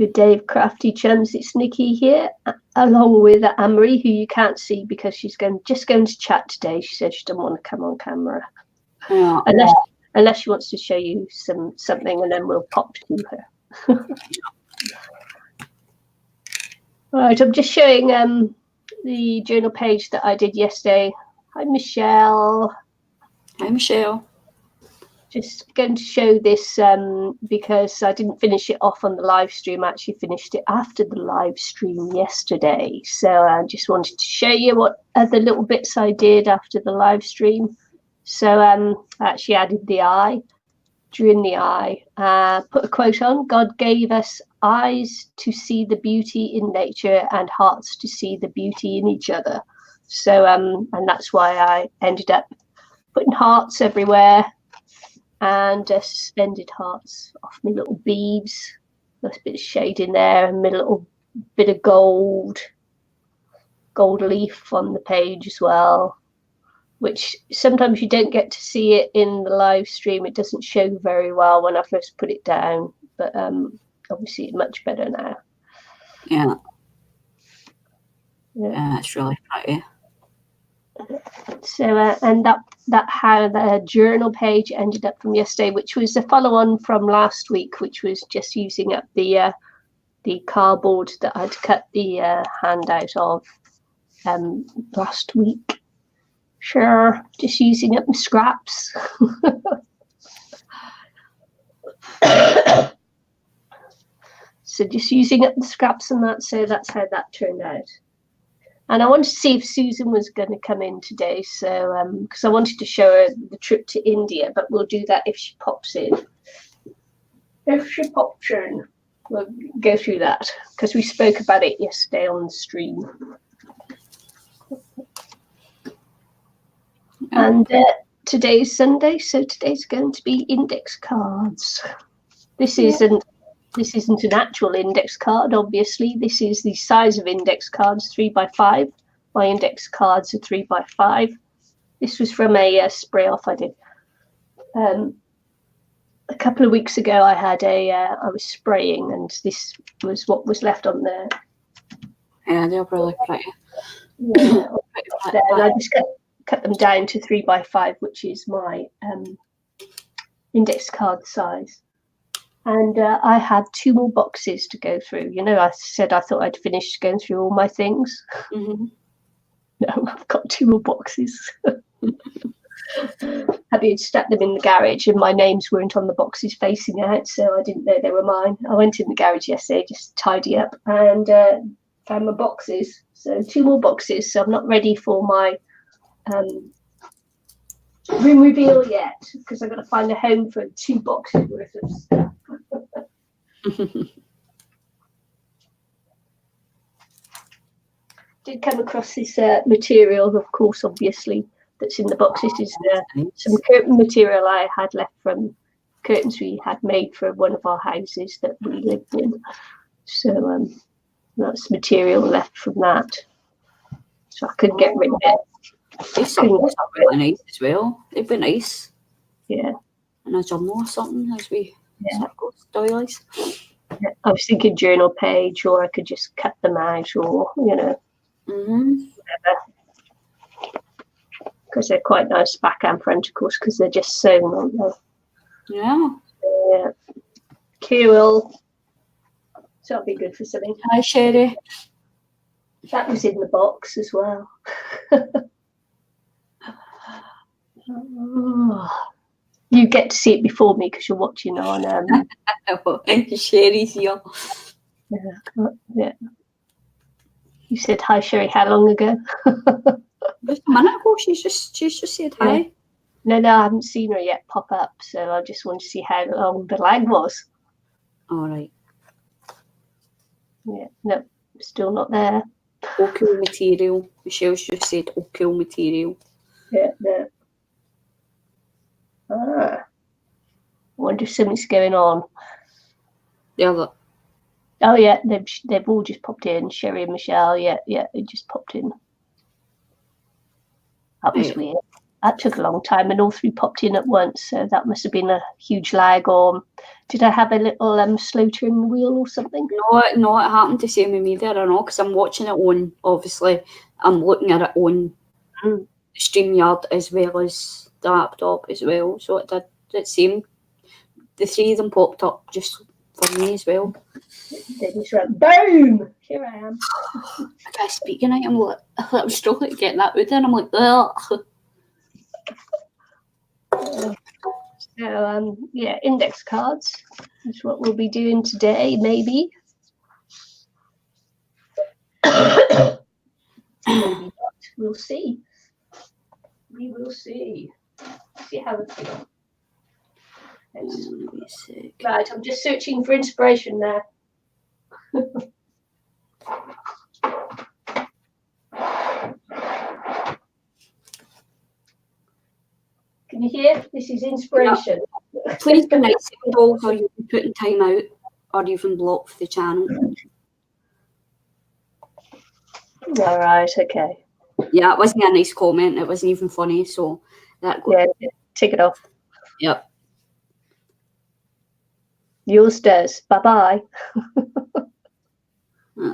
Good day, crafty chums. It's Nikki here, along with Anne-Marie, who you can't see because she's just going to chat today. She said she doesn't want to come on camera, unless she wants to show you something, and then we'll pop to her. Right, I'm just showing the journal page that I did yesterday. Hi, Michelle. Hi, Michelle. Just going to show this because I didn't finish it off on the live stream. I actually finished it after the live stream yesterday. So I just wanted to show you what other little bits I did after the live stream. So I actually added the eye, drew in the eye, put a quote on. God gave us eyes to see the beauty in nature and hearts to see the beauty in each other. So and that's why I ended up putting hearts everywhere. And suspended hearts off my little beads. There's a bit of shade in there, and my little bit of gold leaf on the page as well, which sometimes you don't get to see it in the live stream. It doesn't show very well when I first put it down, but obviously it's much better now. Yeah, it's really pretty. So and that how the journal page ended up from yesterday, which was a follow-on from last week, which was just using up the cardboard that I'd cut the handout of last week. Sure, just using up the scraps. So just using up the scraps and that. So that's how that turned out. And I wanted to see if Susan was going to come in today, so because I wanted to show her the trip to India, but we'll do that if she pops in. If she pops in, we'll go through that, because we spoke about it yesterday on the stream. And today's Sunday, so today's going to be index cards. This isn't an actual index card, obviously. This is the size of index cards, 3x5. My index cards are 3x5. This was from a spray off I did. A couple of weeks ago, I was spraying, and this was what was left on there. Yeah, they're really pretty. Yeah, and I just cut them down to 3x5, which is my index card size. And I had 2 more boxes to go through. You know, I said I thought I'd finished going through all my things. Mm-hmm. No, I've got 2 more boxes. Having stuck them in the garage, and my names weren't on the boxes facing out, so I didn't know they were mine. I went in the garage yesterday, just tidy up, and found my boxes. So 2 more boxes. So I'm not ready for my room reveal yet, because I've got to find a home for 2 boxes worth of stuff. Did come across this material, of course, obviously, that's in the box. This is some curtain material I had left from curtains we had made for one of our houses that we lived in. So that's material left from that. So I couldn't get rid of it. These circles are really nice as well. They'd be nice. Yeah. And a journal or something, as we circles, doilies. Yeah. I was thinking journal page, or I could just cut them out, or, you know, whatever. Because they're quite nice back and front, of course, because they're just sewn, aren't they? Yeah. Yeah. Cool. So that'll be good for something. Hi, Sherry. That was in the box as well. You get to see it before me because you're watching on. Sherry's here. Yeah. You said hi, Sherry. How long ago? Just a minute ago. She's just said hi. No, I haven't seen her yet pop up. So I just wanted to see how long the lag was. All right. Yeah. No, still not there. Oh, cool material. Michelle's just said, oh, cool material. Yeah. I wonder if something's going on. Yeah, look. Oh yeah, they've all just popped in. Sherry and Michelle, yeah, it just popped in. That was weird. That took a long time, and all three popped in at once, so that must have been a huge lag. Or did I have a little slow turn wheel or something? No, it happened the same with me there, I know, because I'm watching it on, obviously, I'm looking at it on StreamYard as well as the laptop as well, so it seemed, the three of them popped up just for me as well. They just went, boom! Here I am. I can't speak tonight, I'm struggling to get that out there, and I'm like, ugh. So, yeah, index cards is what we'll be doing today, maybe. Maybe not. We'll see. We will see. See how it feels. Right, I'm just searching for inspiration now. Can you hear? This is inspiration. Yeah. Please be nice to dolls, or you'll be putting time out, or even block the channel. All right, okay. Yeah, it wasn't a nice comment. It wasn't even funny, so that goes. Yeah, take it off. Yep. Yours does. Bye-bye.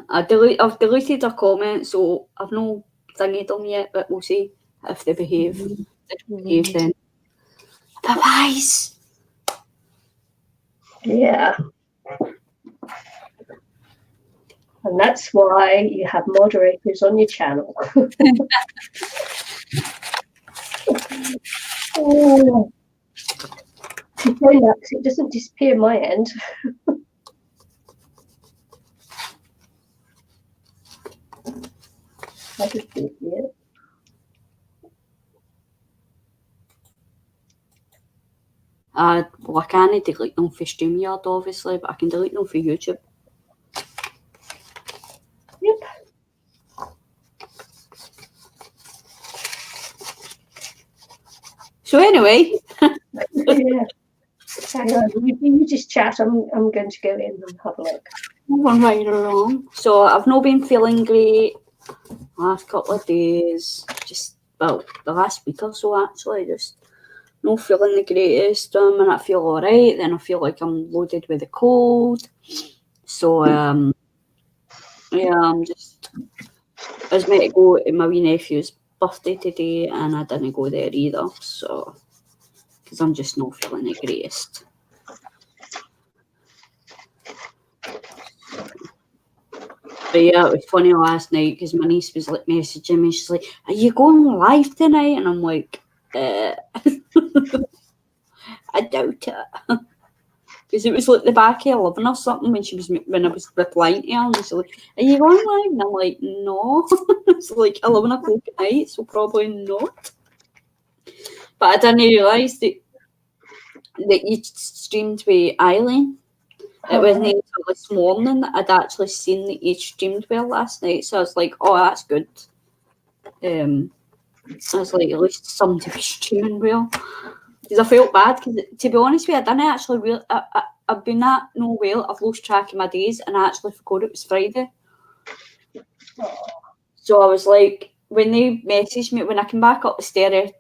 I've deleted their comments, so I've no thingied them yet, but we'll see if they behave. If they behave, then bye-byes. Yeah. And that's why you have moderators on your channel. Oh. It doesn't disappear my end. I just do it. Well, I can't delete them for StreamYard, obviously, but I can delete them for YouTube. Yep. So anyway. Yeah. Hang on, you just chat. I'm going to go in and have a look. Moving right along. So I've not been feeling great last couple of days. Just, well, the last week or so actually, just not feeling the greatest. And I feel alright, then I feel like I'm loaded with a cold. So yeah, I'm just, I was meant to go to my wee nephew's birthday today, and I didn't go there either. So, because I'm just not feeling the greatest. But yeah, it was funny last night because my niece was like messaging me. She's like, "Are you going live tonight?" And I'm like, I doubt it. Because it was like the back of 11 or something when I was replying to her, and she's like, "Are you going live?" And I'm like, "No." It's like 11 o'clock at night, so probably not. But I didn't realise that you streamed with Eileen. It wasn't until this morning that I'd actually seen that you streamed well last night, so I was like, "Oh, that's good." I was like, at least something to be streaming well, because I felt bad. Because to be honest with you, I didn't actually I've been that no well. I've lost track of my days, and I actually forgot it was Friday. So I was like, when they messaged me, when I came back up the stairs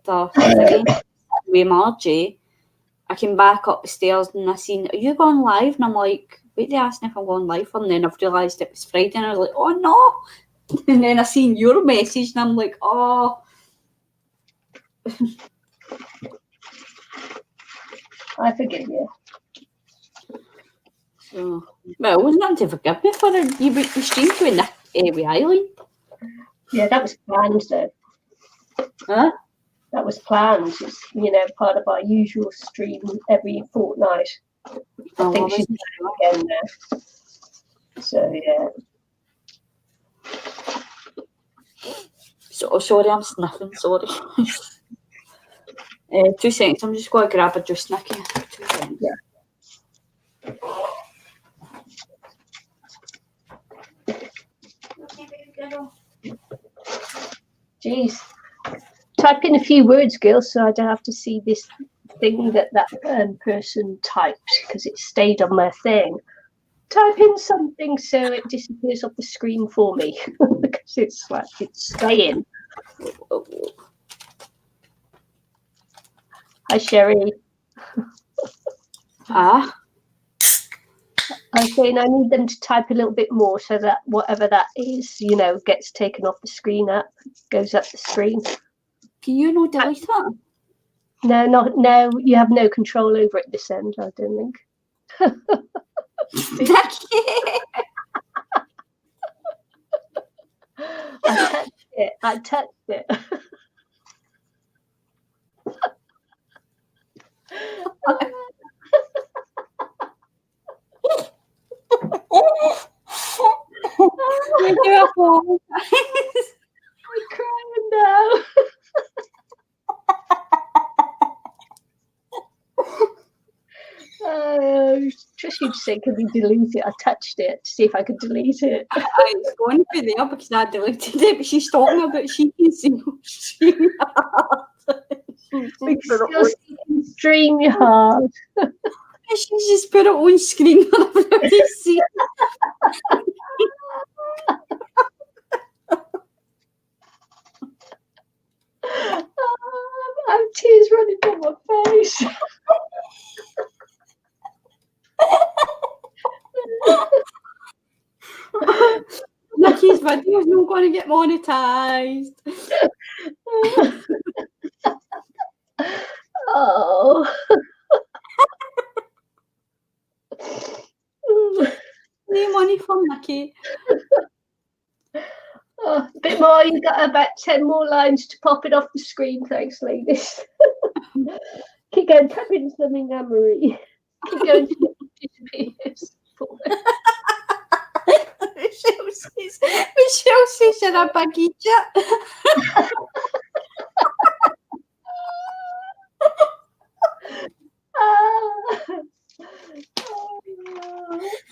with Margie, I came back up the stairs and I seen, "Are you going live?" And I'm like, wait, they asked me if I'm going live, and then I've realised it was Friday, and I was like, "Oh no!" And then I seen your message, and I'm like, "Oh." I forgive you. So, well, it wasn't nothing to forgive me for it. You streamed with Eileen. Yeah, that was planned though. Huh? That was planned. It's, part of our usual stream every fortnight. I think she's doing it again now. So yeah. So sorry, I'm sniffing. Sorry. 2 seconds. I'm just going to grab a juice, Nicky. 2 seconds. Yeah. Jeez. Type in a few words, girl, so I don't have to see this thing that person typed, because it stayed on my thing. Type in something so it disappears off the screen for me, because it's like it's staying. Hi, Sherry. Ah. I was saying I need them to type a little bit more so that whatever that is, gets taken off the screen up, goes up the screen. Can you not delete that? No, you have no control over it this end, I don't think. I touched it. I'm crying now. Trish used to say, can we delete it? I touched it to see if I could delete it. I was going for there because I deleted it, but she's talking about she can see stream. We can still see StreamYard. She just put it on screen for everybody to see. I have tears running down my face. Nikki's video's not going to get monetized. Oh. No money from Nikki. Oh, a bit more. You've got about 10 more lines to pop it off the screen. Thanks, ladies. Keep going, tap into them in Anne-Marie. Keep going to the disappears. Michelle says you're a baggy chat.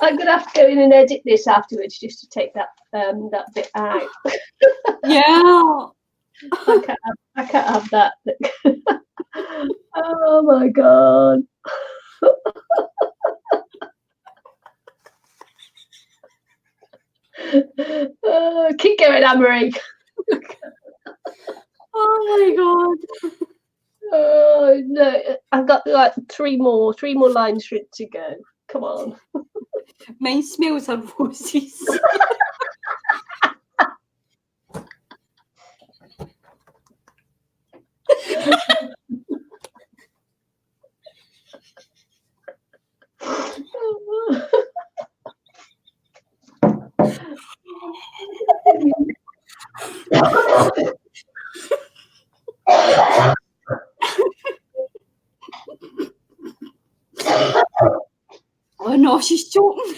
I'm gonna have to go in and edit this afterwards just to take that bit out. Yeah. I can't have that. Oh my god. Keep going, Anne-Marie. Oh my god. Oh no, I've got like three more lines for it to go. Come on. Mine smells of roses. Oh no, she's choking.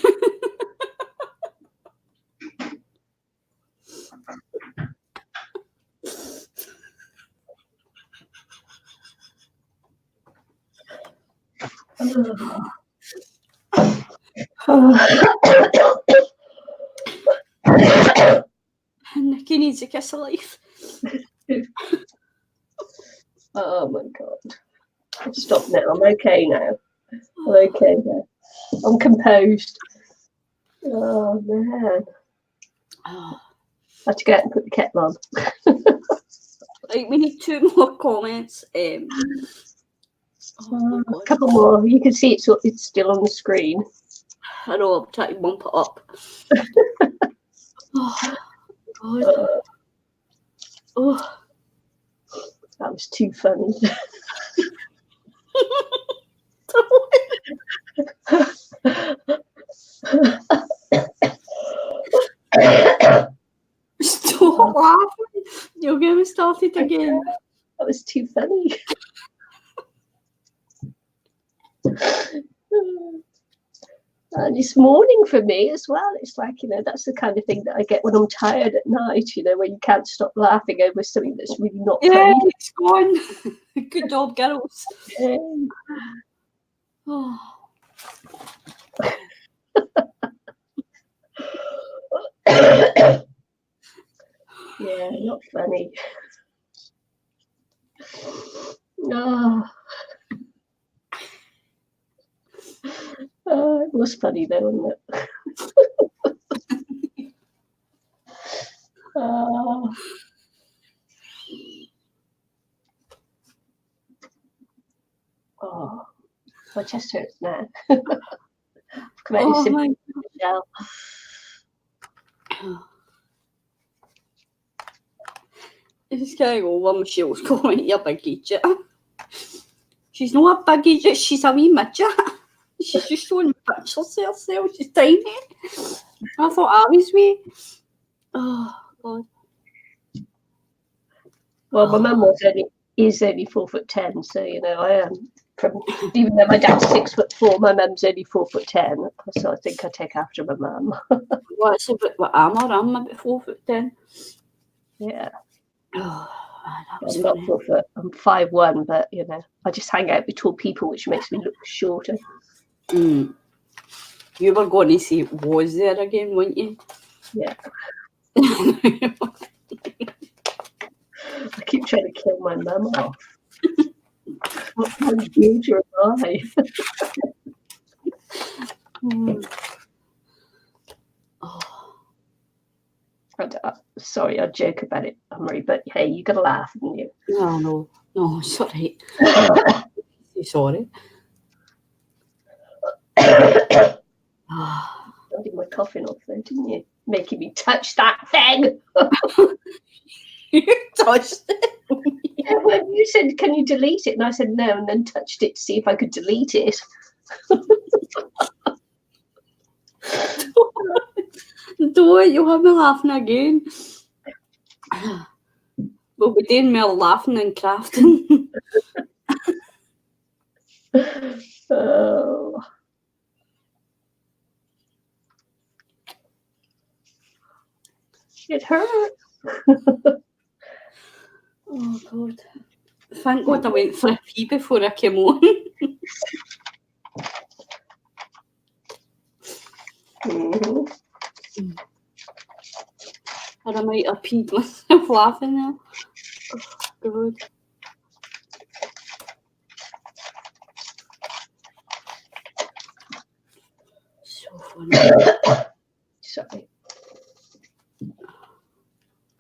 Nikki needs a kiss of life. Oh my god. Stop now. I'm okay now. I'm okay now. I'm composed. Oh man. I have to get and put the kettle on. Like, we need 2 more comments. A couple more. You can see it's still on the screen. I know, I'm trying to bump it up. Oh, God. Oh. That was too funny. Stop laughing. You'll get me started again. That was too funny. And it's morning for me as well. It's like, that's the kind of thing that I get when I'm tired at night, where you can't stop laughing over something that's really not funny. It's gone. Good job, girls. Yeah. Oh. Yeah, not funny. Oh. It was funny though, wasn't it? My chest hurts now. Come out Oh in my Michelle. This guy over Michelle's going, you're a big idiot. She's not a big idiot, she's a wee midget. She's just showing pictures of herself, she's tiny. I thought I was wee. Oh, God. Well, my mum is only 4'10", so you know I am. Even though my dad's 6'4", my mum's only 4'10", so I think I take after my mum. Well, it's a bit what I'm about 4'10". Yeah. Oh, that was I'm not funny. 4 foot. I'm 5'1", but you know I just hang out with tall people, which makes me look shorter. You were going to say was there again, weren't you? Yeah. I keep trying to kill my mum off. What kind of future am I? Sorry, I joke about it, Marie, but hey, you gotta laugh, haven't you? No, it's all right. Sorry. I did my coughing off there, didn't you? Making me touch that thing. You touched it. Yeah, well, you said, can you delete it? And I said no, and then touched it to see if I could delete it. Don't, you'll have me laughing again. But we're doing more laughing and crafting. Oh. It hurts. Oh, God. Thank God I went for a pee before I came on. Or I might have peed myself laughing now. Oh, God. So funny. Sorry.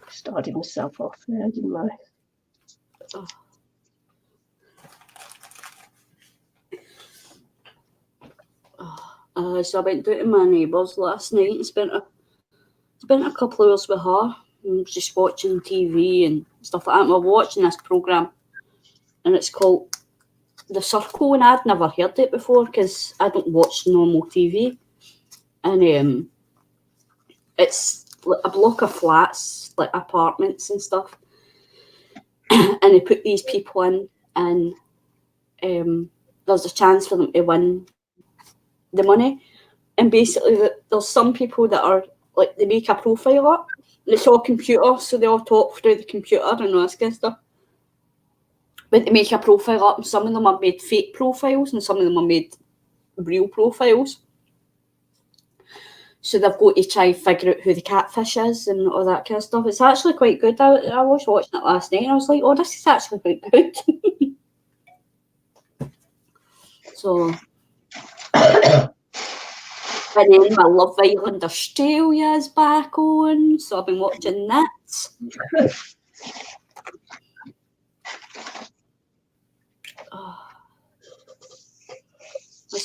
Started myself off there, didn't I? So I went down to my neighbour's last night and spent a couple of hours with her and just watching TV and stuff like that. And we're watching this programme and it's called The Circle, and I'd never heard it before because I don't watch normal TV. And it's like a block of flats, like apartments and stuff. And they put these people in and there's a chance for them to win the money. And basically there's some people that are like, they make a profile up and it's all computer, so they all talk through the computer and all this kind of stuff. But they make a profile up and some of them are made fake profiles and some of them are made real profiles. So they've got to try and figure out who the catfish is and all that kind of stuff. It's actually quite good. I was watching it last night and I was like, oh, this is actually quite good. So, and then my Love Island Australia is back on, so I've been watching that. It's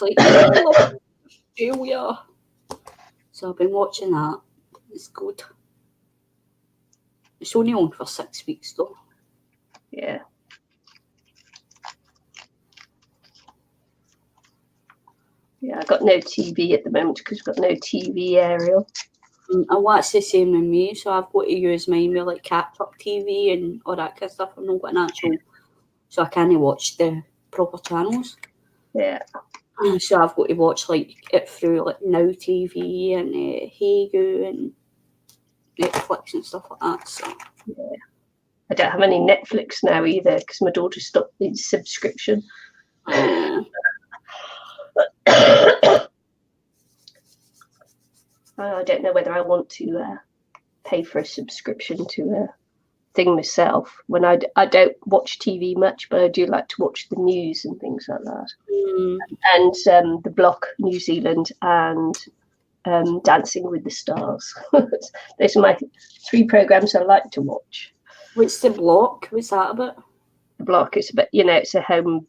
like, Love Australia. So I've been watching that. It's good. It's only on for 6 weeks though. Yeah. Yeah, I've got no TV at the moment because we've got no TV, Ariel. And that's the same with me, so I've got to use mine with like catch-up TV and all that kind of stuff. I've not got an actual, so I can't watch the proper channels. Yeah. So I've got to watch like it through like Now TV and Hagu and Netflix and stuff like that. So yeah. I don't have any Netflix now either because my daughter stopped the subscription. I don't know whether I want to pay for a subscription to a thing myself when I don't watch TV much, but I do like to watch the news and things like that. And the Block New Zealand and Dancing with the Stars. Those are my 3 programs I like to watch. What's the Block? What's that about? the block. It's about, it's a home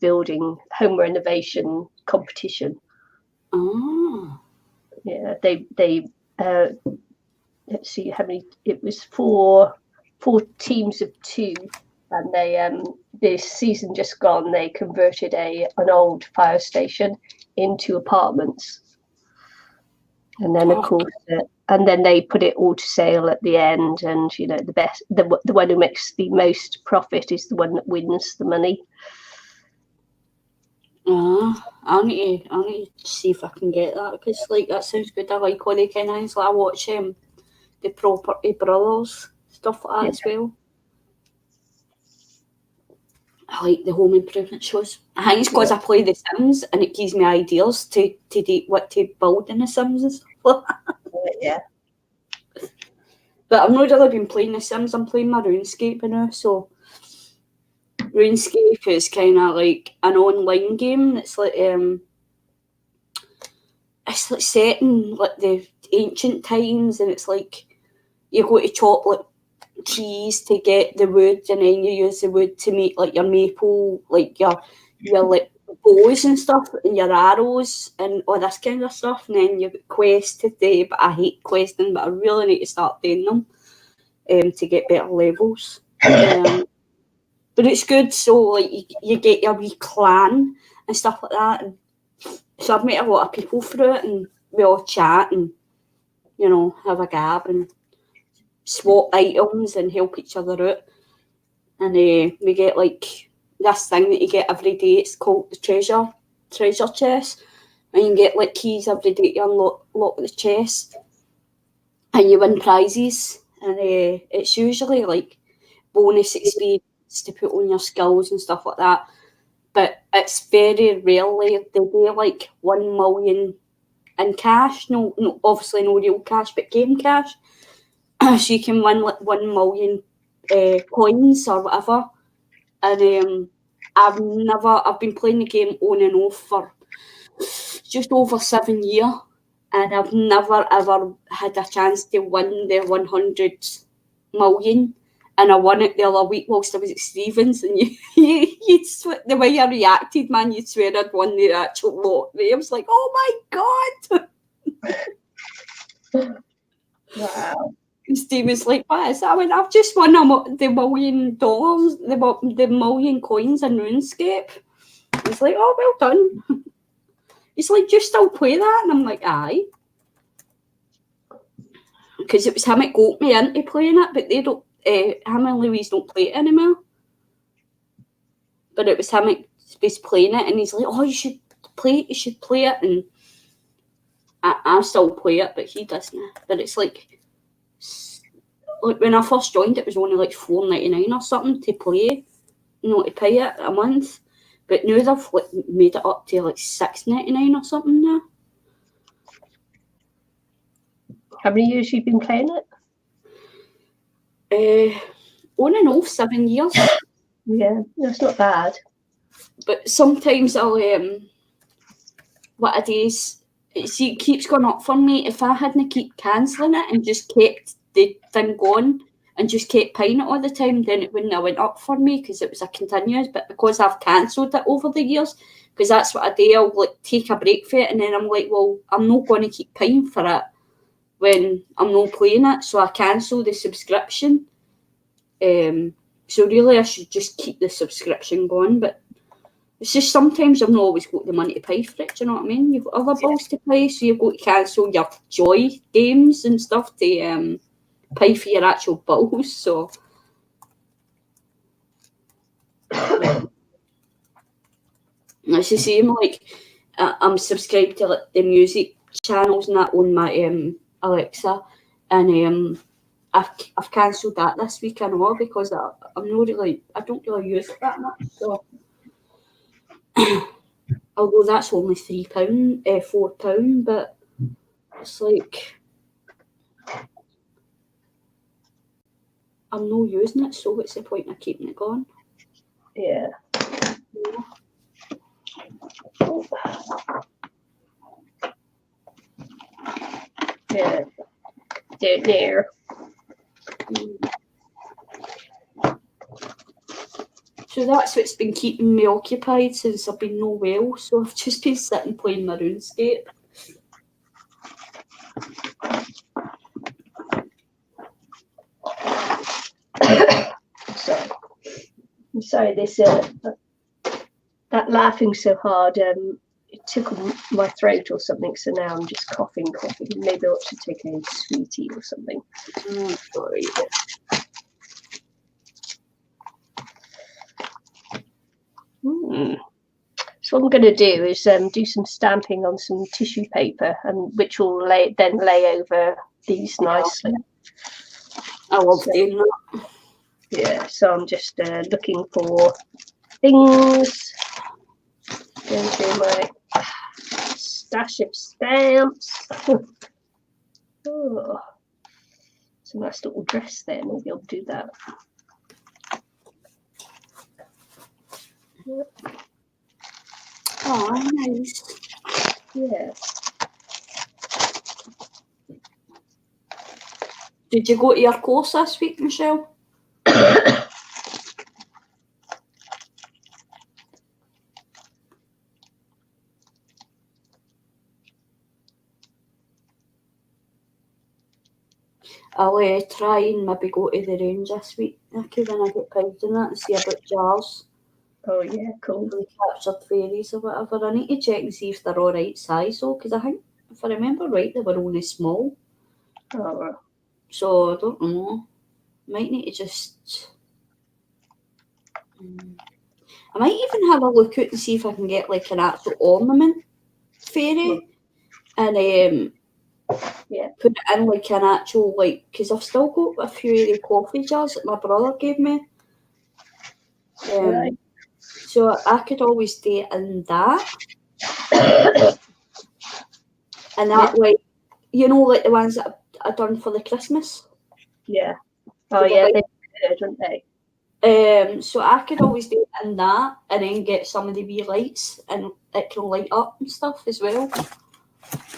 renovation competition. Oh. Yeah, they let's see how many. It was four teams of two, and they this season just gone, they converted an old fire station into apartments, and then of course and then they put it all to sale at the end, and the one who makes the most profit is the one that wins the money. I need to see if I can get that, because that sounds good. I like all the kind of things. I watch the Property Brothers, stuff like that as well. I like the home improvement shows. I think it's because I play The Sims and it gives me ideas to do what to build in The Sims and stuff like that. Yeah. But I've not really been playing The Sims. I'm playing my RuneScape now. So RuneScape is kind of like an online game. It's like set in like the ancient times, and it's like you go to chop like trees to get the wood, and then you use the wood to make like your maple, like your like bows and stuff, and your arrows and all this kind of stuff. And then you've got quests to do, but I hate questing, but I really need to start doing them to get better levels. But it's good, so like you get your wee clan and stuff like that. And so I've met a lot of people through it, and we all chat and have a gab and swap items and help each other out. And we get like this thing that you get every day. It's called the treasure chest, and you can get like keys every day to unlock the chest, and you win prizes. And it's usually like bonus experience to put on your skills and stuff like that. But it's very rarely they do like 1 million in cash. No, obviously no real cash, but game cash. So you can win like 1 million coins or whatever. And I've been playing the game on and off for just over 7 years, and I've never ever had a chance to win the 100 million. And I won it the other week whilst I was at Stevens, and the way I reacted, man, you'd swear I'd won the actual lottery. I was like, oh my God. Wow. And Stevens like, what is that? I went, I've just won the $1 million, the million coins in RuneScape. He's like, oh, well done. He's like, do you still play that? And I'm like, aye. Because it was him that got me into playing it, but they don't. Him and Louise don't play it anymore. But it was him that was playing it, and he's like, oh, you should play it. And I still play it, but he doesn't. But it's like when I first joined, it was only like $4.99 or something to play, to pay it a month. But now they've made it up to like $6.99 or something now. How many years have you been playing it? On and off 7 years. Yeah, that's not bad. But sometimes I'll what I do is, see, it keeps going up for me. If I hadn't keep cancelling it and just kept the thing going and just kept paying it all the time, then it wouldn't have went up for me because it was a continuous. But because I've cancelled it over the years, because that's what I do, I'll like take a break for it, and then I'm like, well, I'm not going to keep paying for it when I'm not playing it, so I cancel the subscription. So really I should just keep the subscription going, but it's just sometimes I've not always got the money to pay for it, do you know what I mean? You've got other bills to pay, so you've got to cancel your Joy games and stuff to pay for your actual bills, so... It's the same, like, I'm subscribed to like the music channels and that on my Alexa, and I've cancelled that this week and all because I don't really use it that much. So although that's only £4, but it's like I'm not using it, so what's the point of keeping it going? Yeah. Yeah. Don't know. So So that's what's been keeping me occupied since I've been no well. So I've just been sitting playing my RuneScape. Sorry. I'm sorry, this that laughing so hard it tickled my throat or something, so now I'm just coughing. Maybe I ought to take a sweetie or something. Oh, sorry. So what I'm going to do is do some stamping on some tissue paper, and which will then lay over these nicely. I love doing that. Yeah, so I'm just looking for things. Going through my stash of stamps. Oh, it's a nice little dress there. Maybe I'll do that. Yep. Oh, nice. Yeah. Did you go to your course this week, Michelle? I'll try and maybe go to the range this week, Nicky, when I get paid in that, and see about jars. Oh yeah, cool. The captured fairies or whatever. I need to check and see if they're all right size though, because I think, if I remember right, they were only small. Oh. So I don't know. Might need to just. I might even have a look out and see if I can get like an actual ornament fairy, and put it in like an actual because I've still got a few of the coffee jars that my brother gave me. Right. So I could always do it in that. And that like like the ones that I done for the Christmas. Yeah. Oh yeah, they're good, aren't they? So I could always do it in that and then get some of the wee lights and it can light up and stuff as well.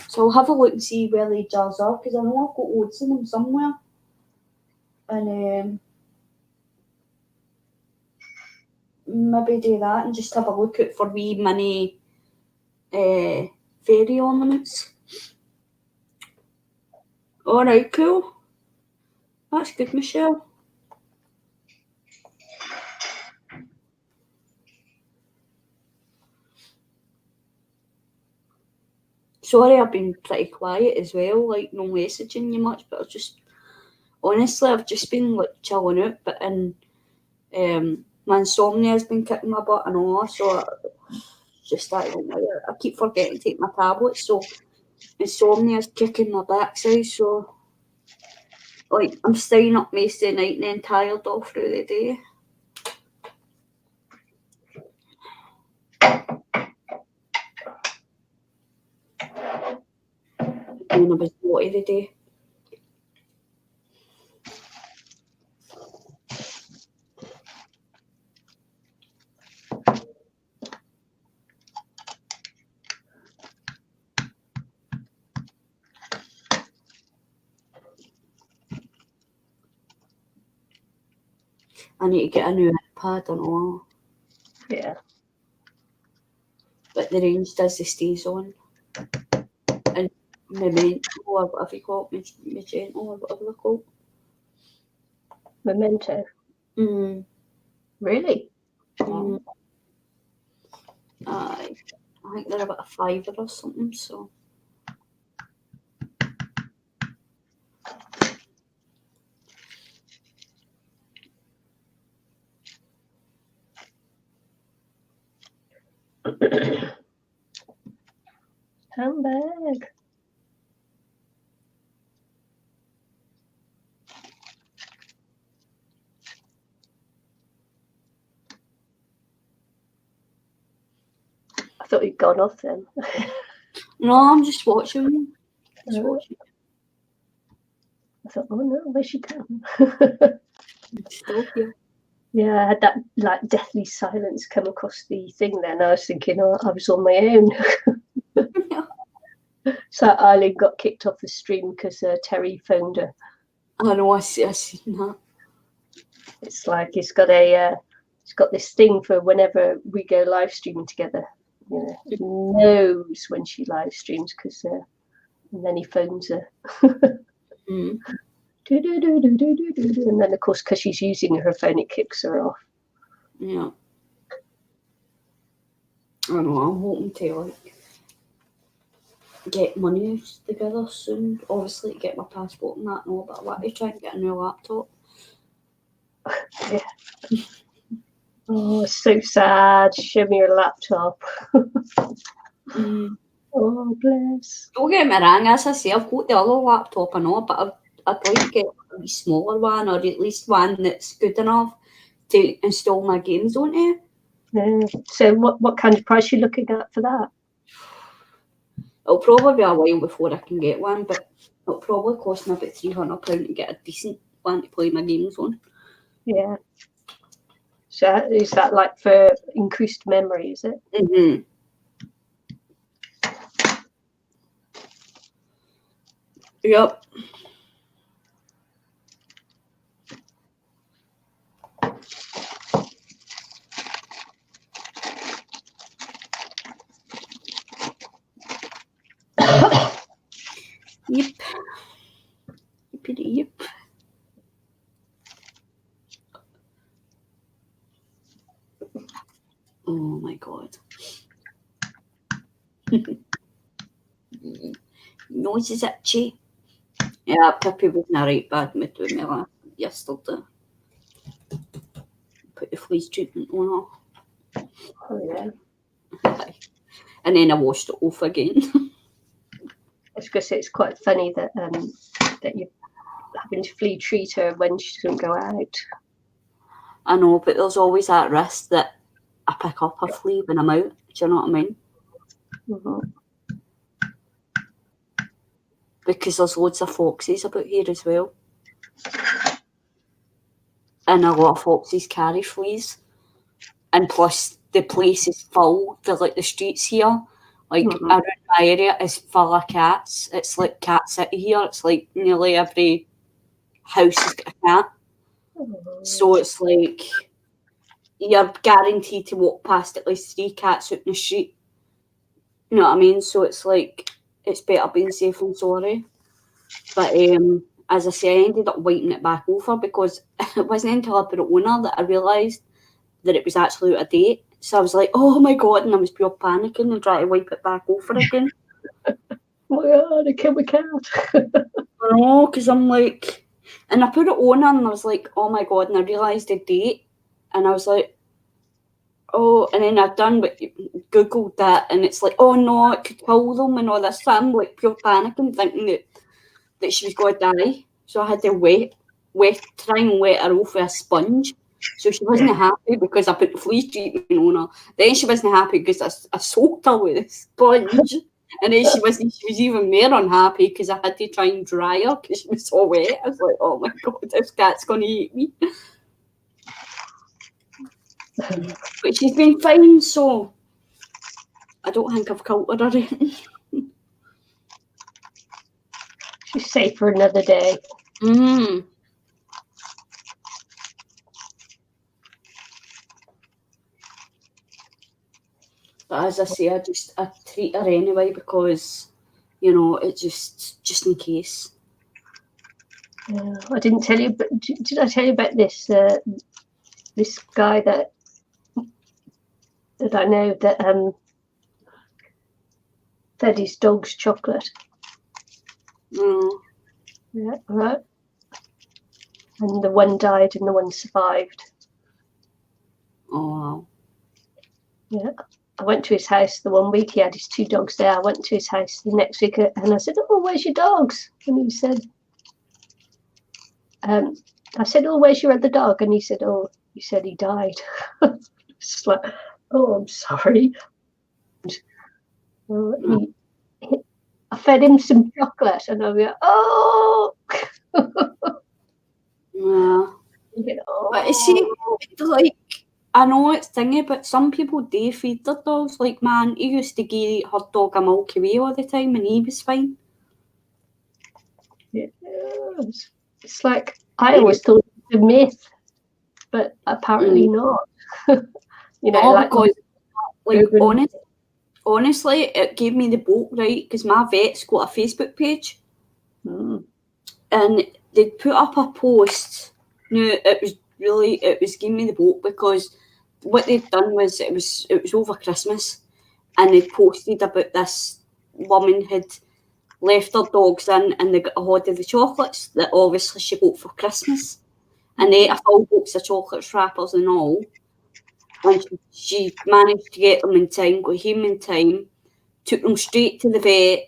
So I'll have a look and see where the jars are, because I know I've got loads of them somewhere. And maybe do that and just have a look out for wee mini fairy ornaments. Alright, cool. That's good, Michelle. Sorry, I've been pretty quiet as well, like no messaging you much, but I've just been like chilling out, but my insomnia has been kicking my butt and all, so I keep forgetting to take my tablets, so insomnia is kicking my backside, so like I'm staying up most of the night and then tired all through the day. And I was naughty the day. I need to get a new iPad and all. Yeah. But the range does the stays on. And Memento, or whatever you call it, Magento, or whatever they're called. Memento. Really? I think they're about a £5 or something, so. Handbag. I thought you'd gone off then. No, I'm just watching. I thought, oh no, where's she gone? Still here. Yeah, I had that like deathly silence come across the thing then. I was thinking, oh, I was on my own. So Eileen got kicked off the stream because Terry phoned her. I know, I seen that. It's like he's got a He's got this thing for whenever we go live streaming together. You know, he knows when she live streams because and then he phones her. Mm. And then, of course, because she's using her phone, it kicks her off. Yeah. I don't know, I'm hoping to like get money together soon. Obviously, to get my passport and that and all, but I want to try and get a new laptop. Yeah. Oh, so sad. Show me your laptop. Oh, bless. Don't get me wrong, as I say, I've got the other laptop and all, but I'd like to get a wee smaller one, or at least one that's good enough to install my games onto. So what kind of price are you looking at for that? It'll probably be a while before I can get one, but it'll probably cost me about £300 to get a decent one to play my games on. Yeah. So is that like for increased memory, is it? Mm-hmm. Yep. Yep. Yep. Oh my god. Nose is itchy. Yeah, Pippi was in a right bad mood with me yesterday. Put the fleece treatment on her. Oh, yeah. And then I washed it off again. I was going to say it's quite funny that that you're having to flea treat her when she doesn't go out. I know, but there's always that risk that I pick up a flea when I'm out. Do you know what I mean? Mm-hmm. Because there's loads of foxes about here as well. And a lot of foxes carry fleas. And plus, the place is full. Like the streets here, like around my area, is full of cats. It's like Cat City here. It's like nearly every house has got a cat. So it's like you're guaranteed to walk past at least 3 cats out in the street. You know what I mean? So it's like it's better being safe than sorry. But as I say, I ended up wiping it back over because it wasn't until I put it on her that I realised that it was actually out of date. So I was like, oh my god, and I was pure panicking and trying to wipe it back over again. Oh my god, I killed my cat. I know, because I'm like, and I put it on her and I was like, oh my god, and I realised the date, and I was like, oh, and then I've done what Googled that, and it's like, oh no, it could kill them and all this. So I'm like pure panicking, thinking that she was going to die. So I had to try and wet her off with a sponge. So she wasn't happy because I put the flea treatment on her. Then she wasn't happy because I soaked her with a sponge. And then she was even more unhappy because I had to try and dry her because she was so wet. I was like, oh my god, this cat's going to eat me. But she's been fine, so I don't think I've killed her or anything. She's safe for another day. But as I say, I treat her anyway because, you know, it just in case. I didn't tell you, but did I tell you about this this guy that I know that fed his dogs chocolate? No. Yeah, right. And the one died and the one survived. Oh wow. Yeah. I went to his house the one week. He had his 2 dogs there. I went to his house the next week and I said, oh, where's your dogs? And he said, I said, oh, where's your other dog? And he said, oh, he said he died. It's like, oh, I'm sorry. I fed him some chocolate and I was like, oh. Yeah. But you see, like, I know it's thingy, but some people do feed their dogs. Like, man, he used to give her dog a Milky Way all the time and he was fine. Yeah. It's like, I always thought it was a myth, but apparently not. You know, Oh, like because, like, urban. honestly, it gave me the bolt, right? Because my vet's got a Facebook page, and they put up a post. No, it was giving me the bolt, because what they'd done was it was over Christmas, and they posted about this woman had left her dogs in, and they got a hold of the chocolates that obviously she bought for Christmas, and they ate a full box of chocolates, wrappers and all. And she managed to get them in time, got home in time, took them straight to the vet,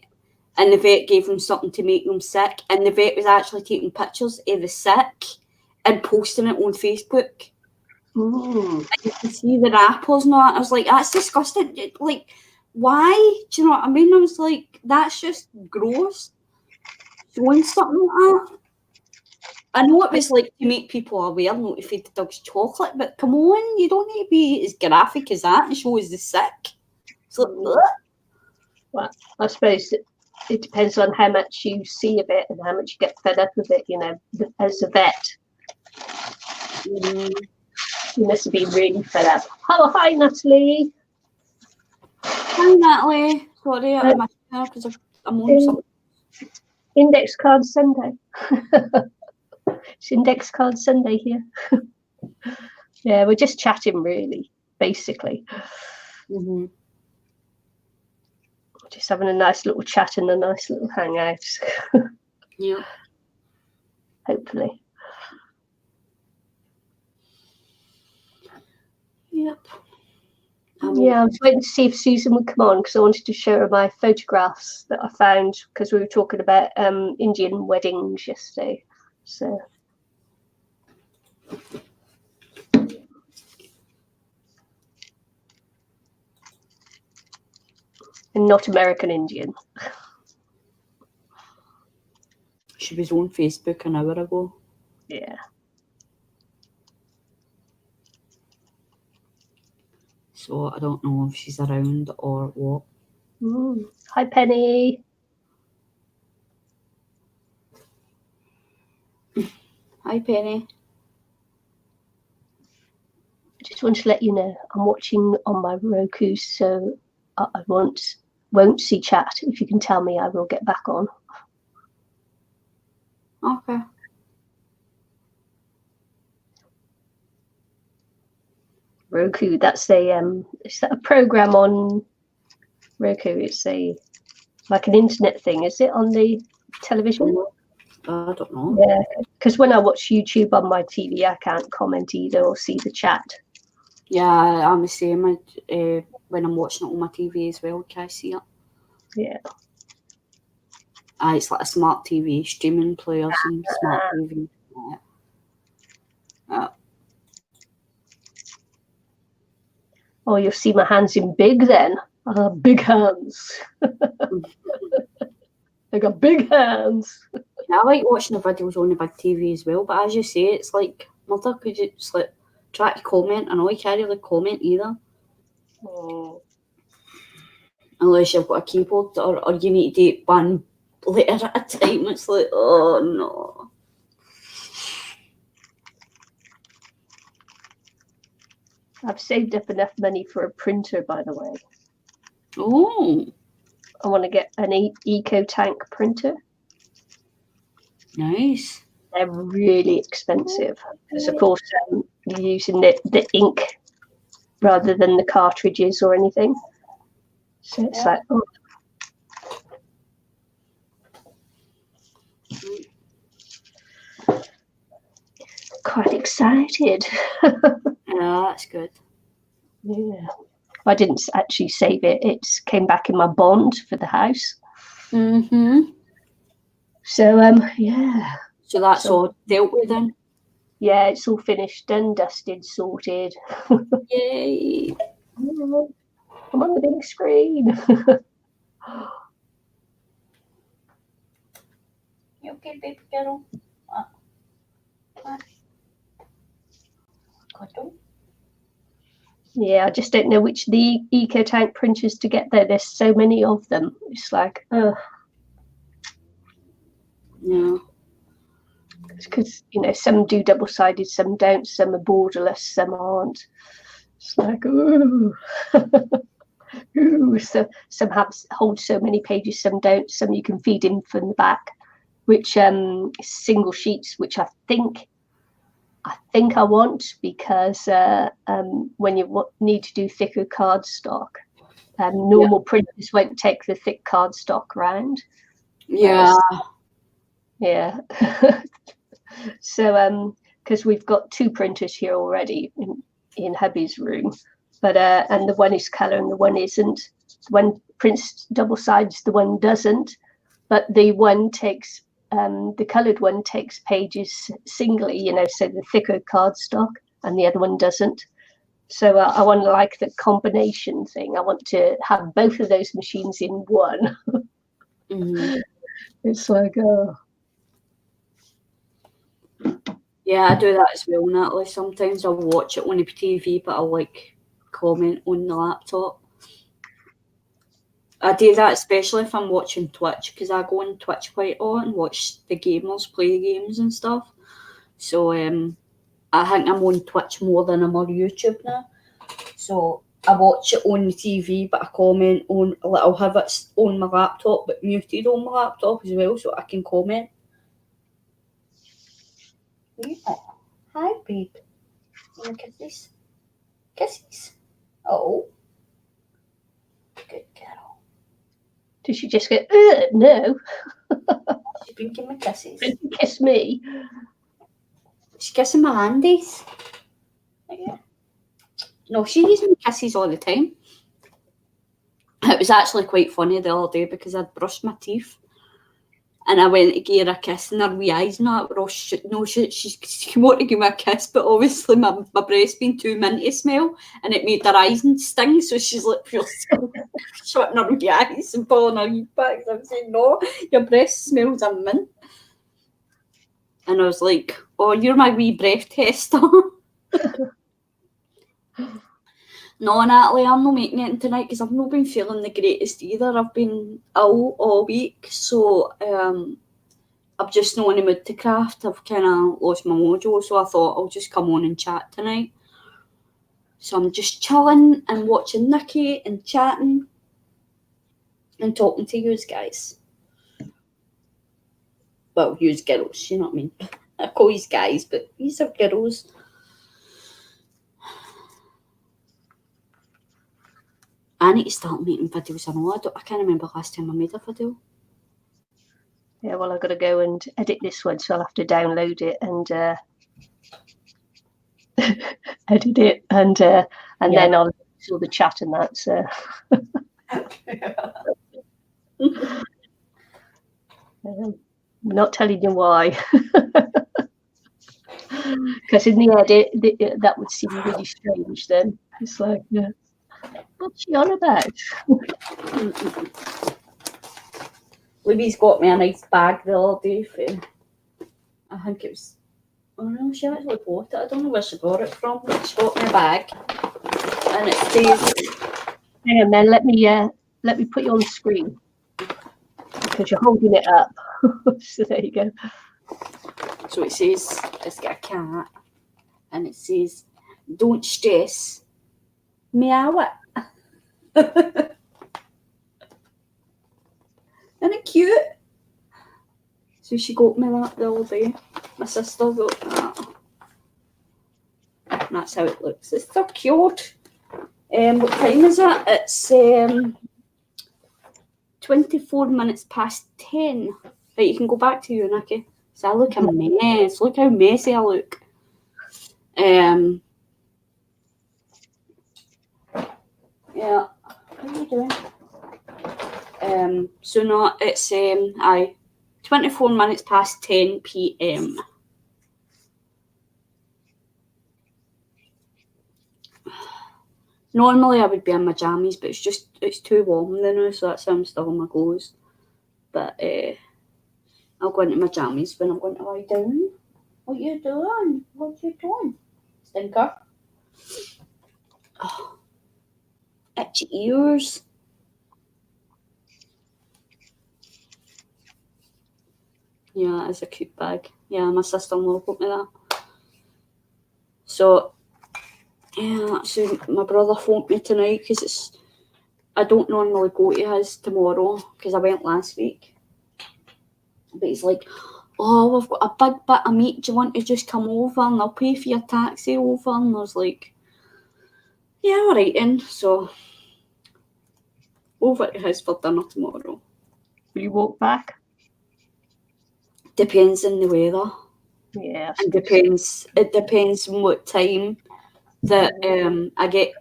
and the vet gave them something to make them sick. And the vet was actually taking pictures of the sick and posting it on Facebook. Ooh. And you can see the wrappers and all that. I was like, that's disgusting. Like, why? Do you know what I mean? I was like, that's just gross. Showing something like that. I know it was like to make people aware not to feed the dogs chocolate, but come on, you don't need to be as graphic as that and show us the sick. It's like, Well, I suppose it depends on how much you see of it and how much you get fed up with it, you know, as a vet. You must have been really fed up. Oh, hi, Natalie. Hi, Natalie. Sorry, I'm because I'm on something. Index Card Sunday. It's Index Card Sunday here. Yeah, we're just chatting, really, basically. Just having a nice little chat and a nice little hangout. Yeah. Hopefully. Yep. Yeah, I was waiting to see if Susan would come on because I wanted to show her my photographs that I found because we were talking about Indian weddings yesterday. So. And not American Indian. She was on Facebook an hour ago. Yeah. So I don't know if she's around or what. Hi, Penny. Hi, Penny. I just want to let you know I'm watching on my Roku, so I won't see chat. If you can tell me, I will get back on. Okay. Roku, that's is that a program on Roku? It's like an internet thing, is it, on the television? I don't know. Yeah, because when I watch YouTube on my TV, I can't comment either or see the chat. Yeah, I'm the same. When I'm watching it on my TV as well, can I see it? Yeah. It's like a smart TV, streaming players and smart TV. Yeah. Oh, you'll see my hands in big then. Big hands. I got big hands. I like watching the videos on the big TV as well, but as you say, it's like, mother, could you just like try to comment? I know you can't really comment either. Oh. Unless you've got a keyboard or you need to do one letter at a time. It's like, oh no. I've saved up enough money for a printer, by the way. Oh. I want to get an Eco Tank printer. Nice. They're really expensive because, of course, you're using the ink rather than the cartridges or anything. So it's like, oh. Quite excited. Yeah, that's good. Yeah. I didn't actually save it. It came back in my bond for the house. So, yeah. So that's all dealt with then? Yeah, it's all finished, done, dusted, sorted. Yay. I'm on the big screen. You okay, baby girl? Yeah, I just don't know which the Eco Tank printers to get there. There's so many of them. It's like, Yeah. Because, you know, some do double-sided, some don't, some are borderless, some aren't. It's like, ooh. Ooh. So some hold so many pages, some don't. Some you can feed in from the back, which single sheets, which I think I want, because when you need to do thicker cardstock, normal printers won't take the thick cardstock round. Yeah. Yeah. So because we've got 2 printers here already in hubby's room, but and the one is colour and the one isn't. One prints double sides, the one doesn't, but the one takes the coloured one takes pages singly, you know, so the thicker cardstock, and the other one doesn't. So I want to like the combination thing. I want to have both of those machines in one. Mm-hmm. It's like, oh. Yeah, I do that as well, Natalie. Sometimes I'll watch it on the TV, but I'll like comment on the laptop. I do that especially if I'm watching Twitch, because I go on Twitch quite a lot and watch the gamers play games and stuff. So I think I'm on Twitch more than I'm on YouTube now. So I watch it on the TV, but I comment on, like, I'll have it on my laptop, but muted on my laptop as well, so I can comment. Yeah. Hi, babe. Want to kisses? Kisses. Oh. Good girl. Did she just go, no? She's been giving me kisses. Did you kiss me? She's kissing my handies. Yeah. No, she gives me kisses all the time. It was actually quite funny the other day because I'd brushed my teeth and I went to give her a kiss and her wee eyes and that were all shut. No, she wanted to give me a kiss, but obviously my breast being too minty smell and it made her eyes sting, so she's like shutting her wee eyes and pulling her wee back. I'm saying, no, your breast smells of mint. And I was like, oh, you're my wee breath tester. No, Natalie, I'm not making it tonight because I've not been feeling the greatest either. I've been ill all week, so I'm just not in the mood to craft. I've kind of lost my mojo, so I thought I'll just come on and chat tonight. So I'm just chilling and watching Nikki and chatting and talking to you guys. Well, you girls, you know what I mean? I call you guys, but these are girls. I need to start making videos. I can't remember last time I made a video. Yeah, well, I've got to go and edit this one, so I'll have to download it and edit it, and then I'll do the chat and that. So I'm not telling you why, because in the edit that would seem really strange. Then it's like, what's she on about? Libby's got me a nice bag the other day for, I think it was, oh no, she actually bought it. I don't know where she got it from, but she got me a bag. And it says... Hang on then, let me put you on the screen, because you're holding it up. So there you go. So it says, it's got a cat, and it says, don't stress, meow it. Isn't it cute? So she got me that the other day. My sister got that. And that's how it looks. It's so cute. What time is it? It's 24 minutes past 10. Right, you can go back to you, Nikki. So I look a mess. Look how messy I look. Yeah. How are you doing? So no, it's 24 minutes past 10 p.m. Normally I would be in my jammies, but it's too warm now, so that's why I'm still in my clothes. But I'll go into my jammies when I'm going to lie down. What you doing? What you doing? Stinker. Oh, itchy ears. Yeah, that is a cute bag. Yeah, my sister-in-law got me that. So Yeah, so my brother phoned me tonight because I don't normally go to his tomorrow because I went last week. But he's like, oh, we've got a big bit of meat. Do you want to just come over and I'll pay for your taxi over? And I was like, yeah, all right then. So over to his for dinner tomorrow. Will you walk back? Depends on the weather. Yeah. And it depends on what time that I get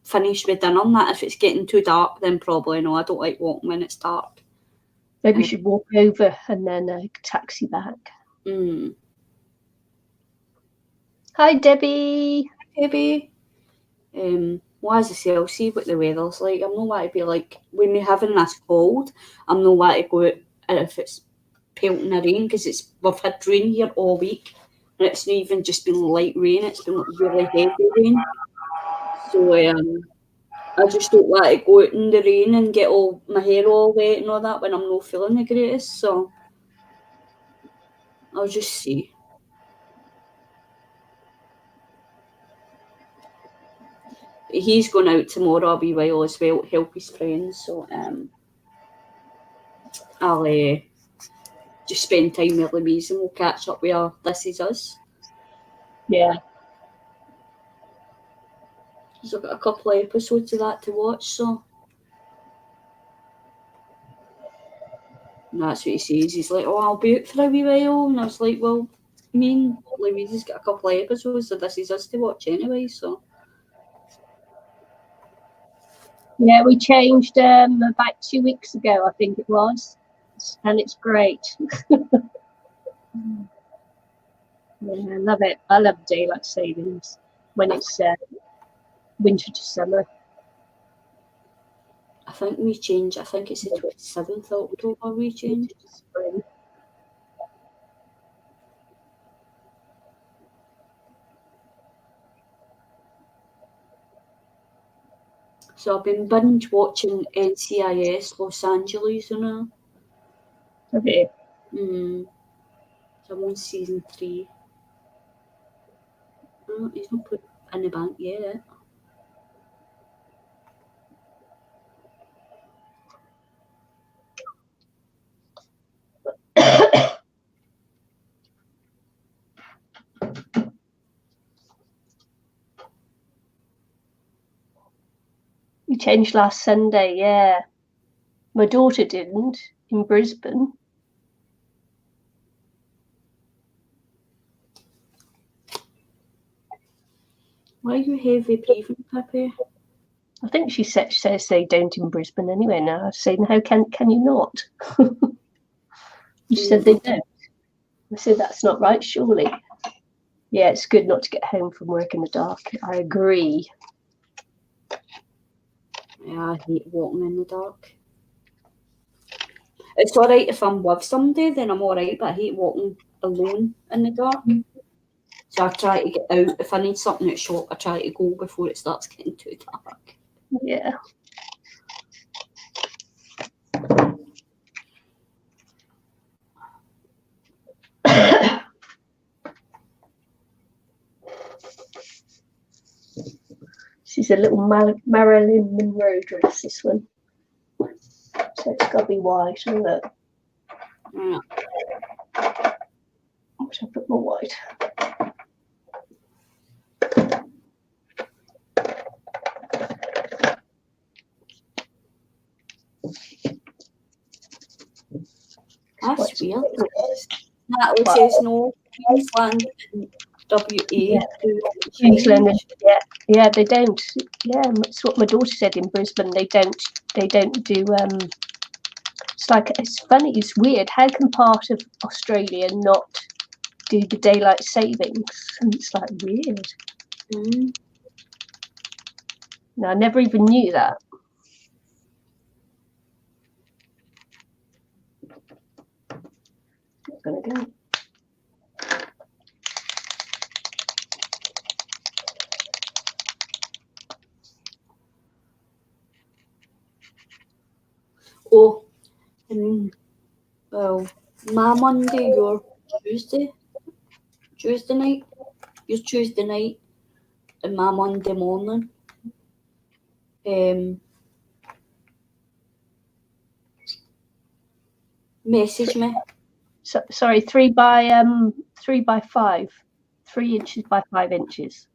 finished with dinner and that. If it's getting too dark, then probably no. I don't like walking when it's dark. Maybe you should walk over and then taxi back. Hi, Debbie. Hi, baby. Well, as I say, I'll see what the weather's like. I'm not want to be like, when we're having this cold, I'm not want to go out if it's pelting the rain, because we've had rain here all week, and it's not even just been light rain, it's been like really heavy rain. So I just don't want to go out in the rain and get all my hair all wet and all that when I'm not feeling the greatest. So I'll just see. He's going out tomorrow a wee while as well to help his friends. So I'll just spend time with Louise and we'll catch up with her. This Is Us. Yeah. So I've got a couple of episodes of that to watch. So and that's what he says. He's like, oh, I'll be out for a wee while. And I was like, well, me and Louise has got a couple of episodes of This Is Us to watch anyway. So Yeah, we changed about 2 weeks ago, I think it was, and it's great. Yeah, I love it. I love daylight savings when it's winter to summer. I think we change. I think it's the 27th of October we change. Spring. So I've been binge watching NCIS Los Angeles, you know. Okay. So I'm on season 3. Oh, he's not put in the bank yet. We changed last Sunday, yeah. My daughter didn't in Brisbane. Why are you heavy breathing, Pippi? I think she says they don't in Brisbane anyway now. I was saying, how can you not? She said they don't. I said, that's not right, surely. Yeah, it's good not to get home from work in the dark. I agree. Yeah, I hate walking in the dark. It's alright if I'm with somebody, then I'm alright, but I hate walking alone in the dark. So I try to get out. If I need something at shop, I try to go before it starts getting too dark. Yeah. She's a little Marilyn Monroe dress, this one. So it's got to be white, isn't it? Yeah. Should I put more white? That's weird. Natalie says no. Queensland and WA do Queensland, yeah, they don't. Yeah, that's what my daughter said in Brisbane. They don't do. It's funny. It's weird. How can part of Australia not do the daylight savings? And it's like weird. No, I never even knew that. Not gonna go. Oh, well, my Monday, your Tuesday night. Your Tuesday night. in my Monday morning. Message me. So, sorry, 3 by 5, 3 inches by 5 inches.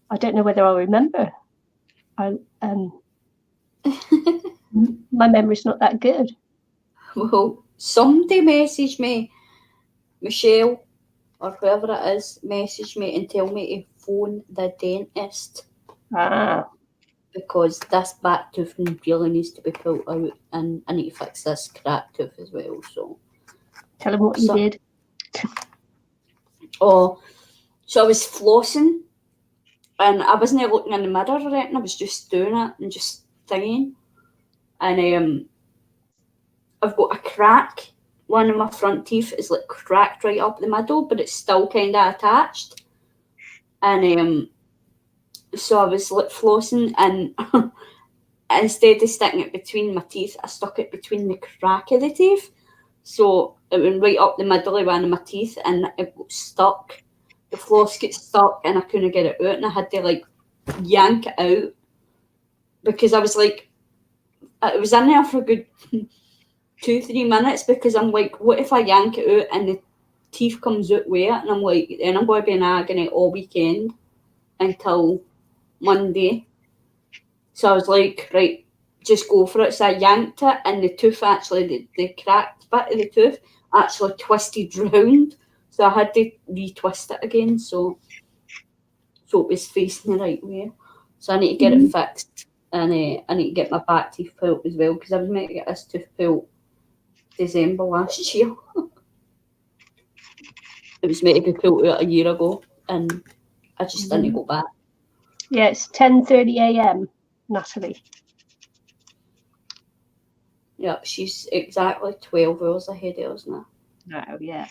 I don't know whether I'll remember. My memory's not that good. Well, somebody message me, Michelle or whoever it is, message me and tell me to phone the dentist. Because this back tooth really needs to be pulled out, and I need to fix this cracked tooth as well. So tell him what you did. So I was flossing, and I wasn't looking in the mirror or anything. I was just doing it and just thinking, and I've got a crack. One of my front teeth is like cracked right up the middle, but it's still kind of attached. And so I was like flossing, and instead of sticking it between my teeth, I stuck it between the crack of the teeth. So it went right up the middle of one of my teeth, and it got stuck. The floss gets stuck, and I couldn't get it out, and I had to like yank it out because I was like, it was in there for a good 2-3 minutes because I'm like, what if I yank it out and the teeth comes out with it? And I'm like, then I'm going to be in agony all weekend until Monday. So I was like, right, just go for it. So I yanked it, and the tooth actually, the cracked bit of the tooth actually twisted round. So I had to retwist it again, so it was facing the right way. So I need to get it fixed, and I need to get my back teeth pulled as well, because I was meant to get this tooth pulled December last year. It was meant to be pulled out a year ago, and I just didn't go back. Yeah, it's 10:30 a.m. Natalie. Yeah, she's exactly 12 hours ahead of us now. Oh, yeah.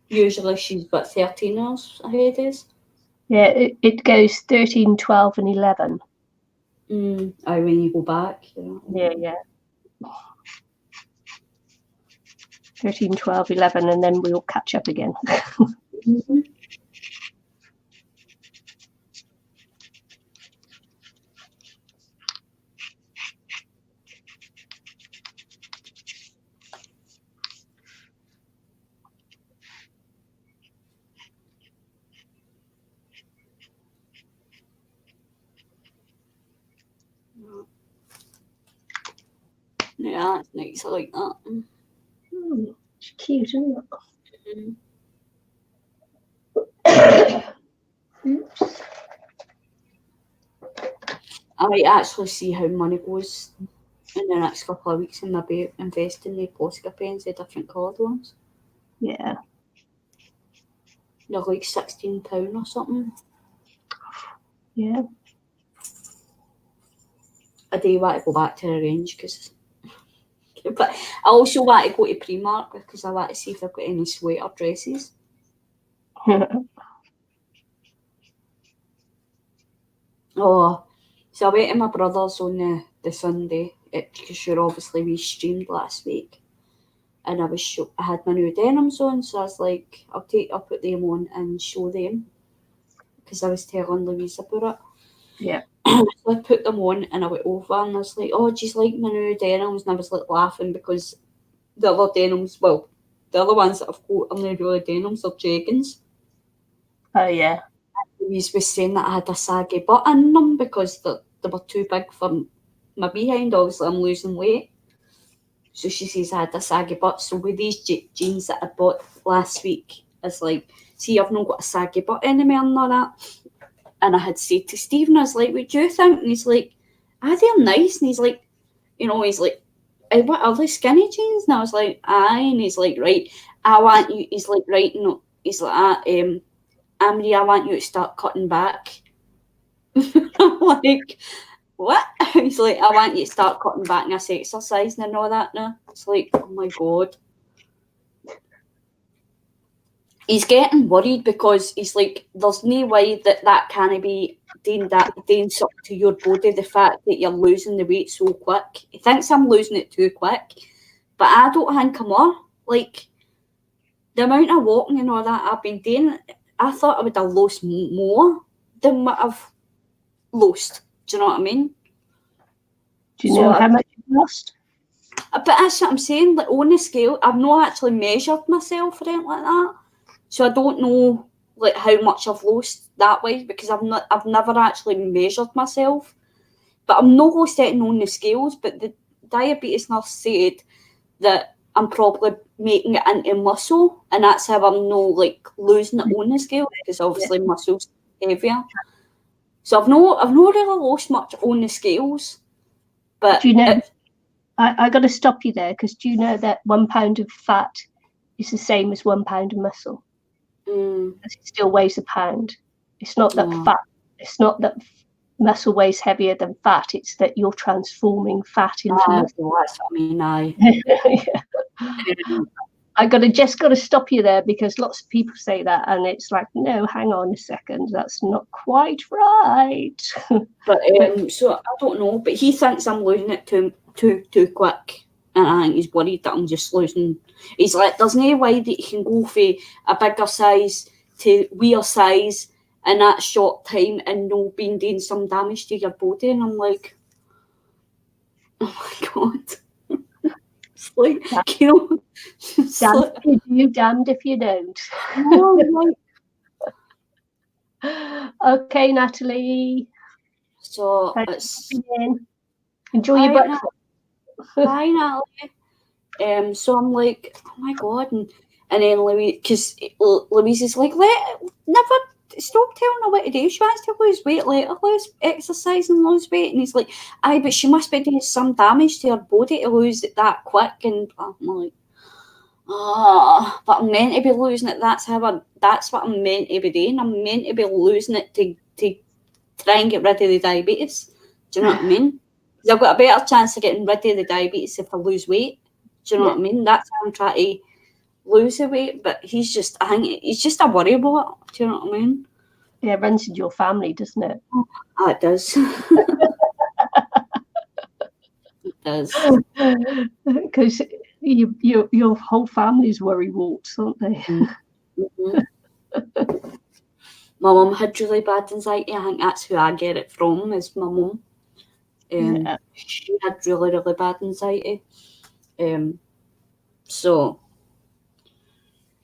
Usually she's about 13 hours ahead of us. Yeah, it goes 13, 12 and 11. When you go back. Yeah. 13, 12, 11, and then we'll catch up again. Yeah, it's nice. I like that. It's cute, isn't it? Oops. I might actually see how money goes in the next couple of weeks and maybe invest in the Posca pens, the different coloured ones. Yeah. They're like £16 or something. Yeah. I do want to go back to the range but I also want to go to Primark because I want to see if they've got any sweater dresses. So I went to my brother's on the Sunday because obviously we streamed last week, and I had my new denims on, so I was like, I'll put them on and show them because I was telling Louise about it. Yeah. So I put them on and I went over and I was like, oh, do you like my new denims? And I was like laughing because the other denims, well, the other ones that I've got are not really denims, they're jeggings. Oh, yeah. Louise was saying that I had a saggy butt in them because they were too big for my behind. Obviously, I'm losing weight. So she says I had a saggy butt. So with these jeans that I bought last week, it's like, see, I've not got a saggy butt anymore and all that. And I had said to Stephen, I was like, what do you think? And he's like, they're nice. And he's like, what are they, skinny jeans? And I was like, aye. And he's like, right, I want you, he's like, right, no. He's like, Amory, I want you to start cutting back. I'm like, what? He's like, I want you to start cutting back and this exercising and all that now. It's like, oh my God. He's getting worried because he's like, there's no way that can be doing something to your body, the fact that you're losing the weight so quick. He thinks I'm losing it too quick, but I don't think I'm more. Like, the amount of walking and all that I've been doing, I thought I would have lost more than what I've lost. Do you know what I mean? Do you know how much you've lost? But that's what I'm saying. Like on the scale, I've not actually measured myself or anything like that, so I don't know like how much I've lost that way because I've never actually measured myself. But I'm not lost anything on the scales. But the diabetes nurse said that I'm probably making it into muscle, and that's how I'm not like losing it on the scale because obviously muscle's heavier. So I've not really lost much on the scales. But do you know? I got to stop you there because do you know that 1 pound of fat is the same as 1 pound of muscle? Because it still weighs a pound. It's not that fat. It's not that muscle weighs heavier than fat. It's that you're transforming fat into muscle. That's what I mean. I just got to stop you there because lots of people say that, and it's like, no, hang on a second, that's not quite right. But so I don't know. But he thinks I'm losing it too quick, and I think he's worried that I'm just losing. He's like, there's no way that you can go from a bigger size to weird size in that short time and no being doing some damage to your body. And I'm like, oh my god. It's like, you know, damned if you do, damned if you don't. Okay, Natalie. So enjoy your breakfast. Bye, Natalie. So I'm like, oh my god, and then Louise, because Louise is like, never stop telling her what to do. She wants to lose weight, let her lose exercise and lose weight. And he's like, aye, but she must be doing some damage to her body to lose it that quick. And I'm like, but I'm meant to be losing it. That's what I'm meant to be doing. I'm meant to be losing it to try and get rid of the diabetes. Do you know what I mean? Because I've got a better chance of getting rid of the diabetes if I lose weight. Do you know what I mean? That's how I'm trying to lose the weight. But I think he's just a worry about it. Do you know what I mean? Yeah, it runs in your family, doesn't it? Oh, it does. It does. Because your whole family's worry warts, aren't they? Mm-hmm. My mum had really bad anxiety. I think that's who I get it from, is my mum. She had really, really bad anxiety. So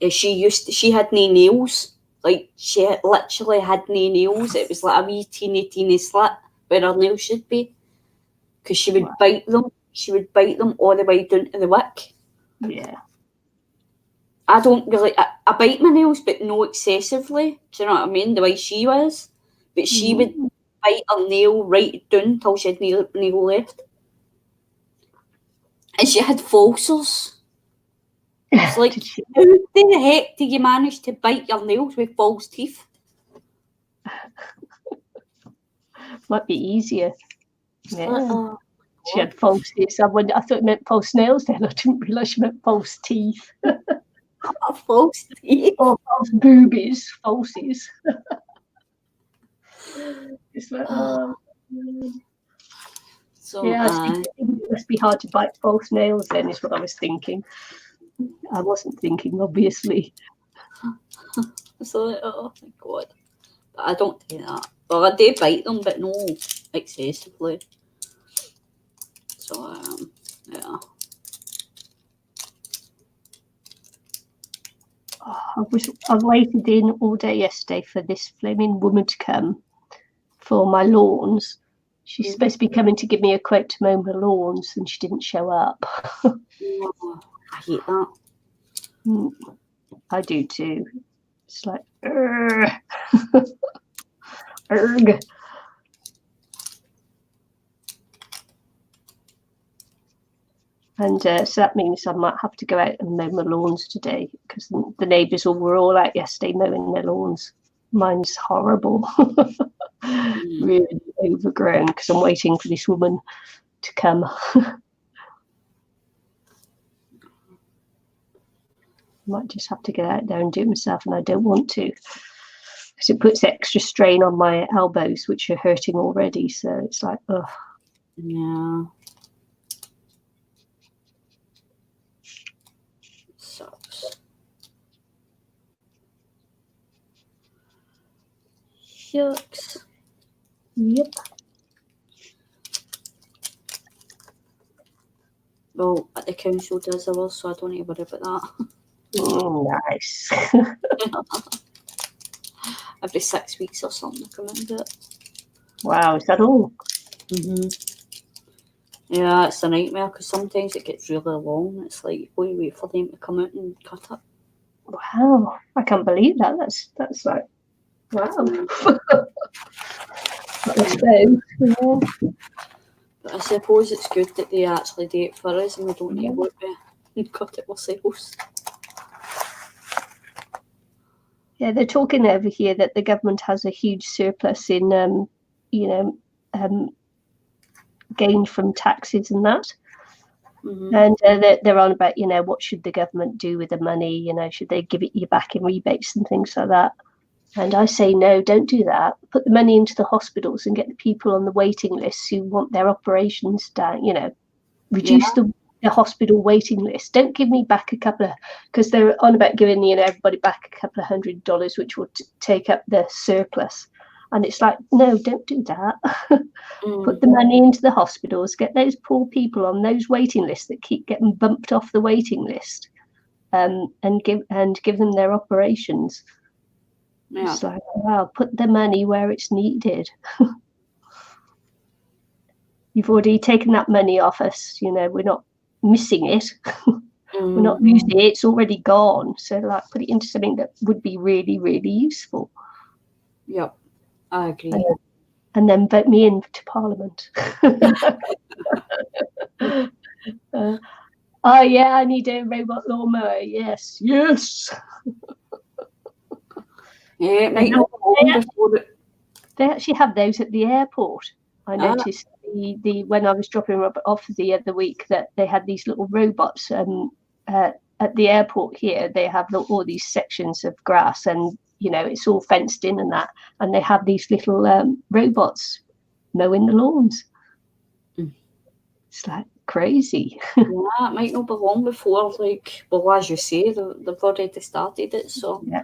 she had no nails. Like she literally had no nails. It was like a wee teeny slit where her nails should be. Because she would bite them. She would bite them all the way down to the wick. Yeah. I don't really. I bite my nails, but no excessively. Do you know what I mean? The way she was, but she would bite her nail right down till she had nail left, and she had falsers. It's like, how the heck do you manage to bite your nails with false teeth? Might be easier. Yeah. She had false teeth. I thought it meant false nails then. I didn't realise she meant false teeth. False teeth. Or false boobies. Falsies. It's like, it must be hard to bite false nails then, is what I was thinking. I wasn't thinking, obviously. So, oh my god. But I don't do that. Well, I do bite them, but no excessively. So, yeah. I waited in all day yesterday for this flaming woman to come for my lawns. She's supposed to be coming to give me a quote to mow my lawns, and she didn't show up. I hate that. I do too. It's like, Erg. And so that means I might have to go out and mow my lawns today because the neighbours were all out yesterday mowing their lawns. Mine's horrible. Really overgrown because I'm waiting for this woman to come. Might just have to get out there and do it myself, and I don't want to because it puts extra strain on my elbows, which are hurting already. So it's like, ugh. Yeah. Sucks. Yucks. Yep. Well, the council does ours, so I don't need to worry about that. Nice. Every 6 weeks or something I come and do it. Wow, is that all? Yeah, it's a nightmare because sometimes it gets really long. It's like you wait for them to come out and cut it. Wow, I can't believe that. That's like, wow. I suppose. Yeah. But I suppose it's good that they actually do it for us and we don't need to work and cut it ourselves. Yeah, they're talking over here that the government has a huge surplus in, gained from taxes and that. And they're on about, what should the government do with the money? Should they give it you back in rebates and things like that? And I say, no, don't do that. Put the money into the hospitals and get the people on the waiting lists who want their operations done, reduce the hospital waiting list. Don't give me back a couple of, because they're on about giving, everybody back a couple of $100, which would take up the surplus. And it's like, no, don't do that. Put the money into the hospitals, get those poor people on those waiting lists that keep getting bumped off the waiting list, and give them their operations. Yeah. It's like, wow, put the money where it's needed. You've already taken that money off us. We're not missing it. We're not losing it. It's already gone. So, put it into something that would be really, really useful. Yep, I agree. And then vote me into Parliament. Oh, yeah, I need a robot lawnmower. Yes. Yeah, they actually have those at the airport. I noticed when I was dropping Robert off the other week that they had these little robots at the airport here. They have all these sections of grass and it's all fenced in and that, and they have these little robots mowing the lawns. It's like crazy. Yeah, it might not be long before, as you say, they've already started it, so yeah.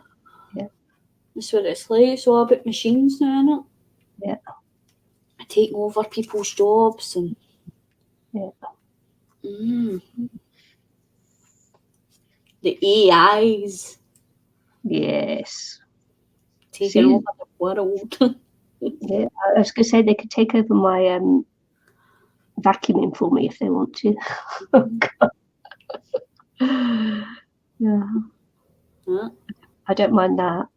That's what it's like. It's all about machines now, isn't it? Yeah. Taking over people's jobs and the AIs. Yes. Taking over the world. Yeah, I was going to say they could take over my vacuuming for me if they want to. Yeah. I don't mind that.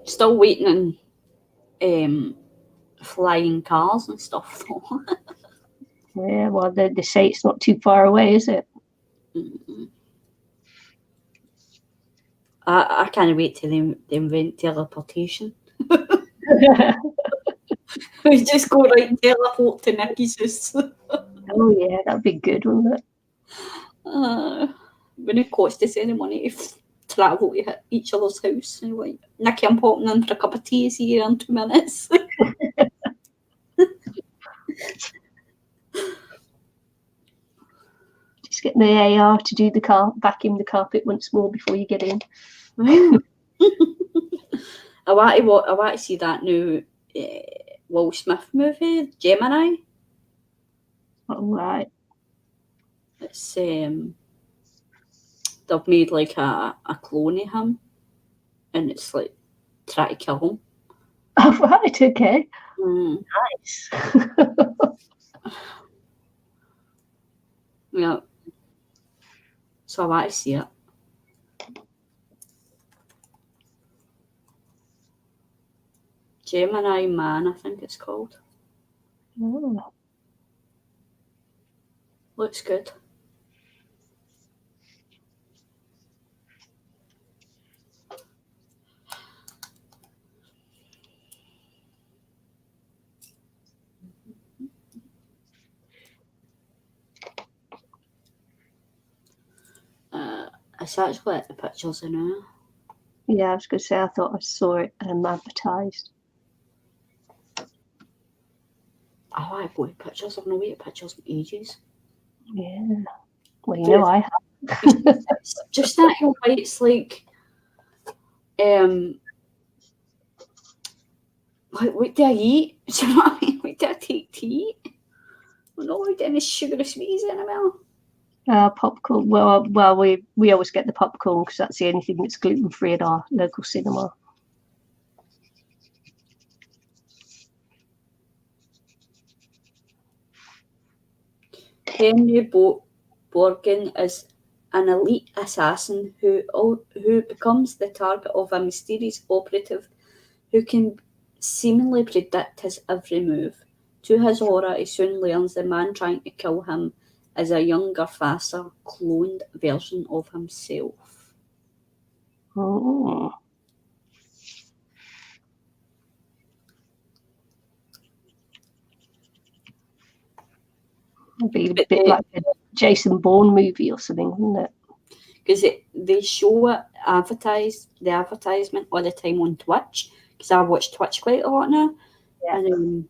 Still waiting on flying cars and stuff though. Yeah, well, they say it's not too far away, is it? I can't wait till they invent teleportation. We just go right and teleport to Nicky's house. Oh yeah, that'd be good, wouldn't it? Wouldn't it cost us any money to travel to each other's house? And like, Nicky, I'm popping in for a cup of tea. See you in 2 minutes. Just getting the AR to do vacuum the carpet once more before you get in. I want to see that new Will Smith movie, Gemini. All right. It's they've made like a clone of him, and it's like trying to kill him. Oh right, okay. Nice. Yeah. So I want to see it. Gemini Man, I think it's called. Oh. Looks good. It's actually at the pictures in now. Yeah, I was going to say, I thought I saw it advertised. I want to go to pictures. I've not waited pictures in ages. Yeah. Well, I have. Just that whole it's like Like, what do I eat? Do you know what I mean? What do I take to eat? I don't like any sugary sweets anymore. Popcorn. Well, we always get the popcorn because that's the only thing that's gluten-free at our local cinema. Henry Borgen is an elite assassin who becomes the target of a mysterious operative who can seemingly predict his every move. To his horror, he soon learns the man trying to kill him is a younger, faster, cloned version of himself. Oh. It'd be a bit like a Jason Bourne movie or something, wouldn't it? Because they show it the advertisement all the time on Twitch, because I watch Twitch quite a lot now. Yeah. And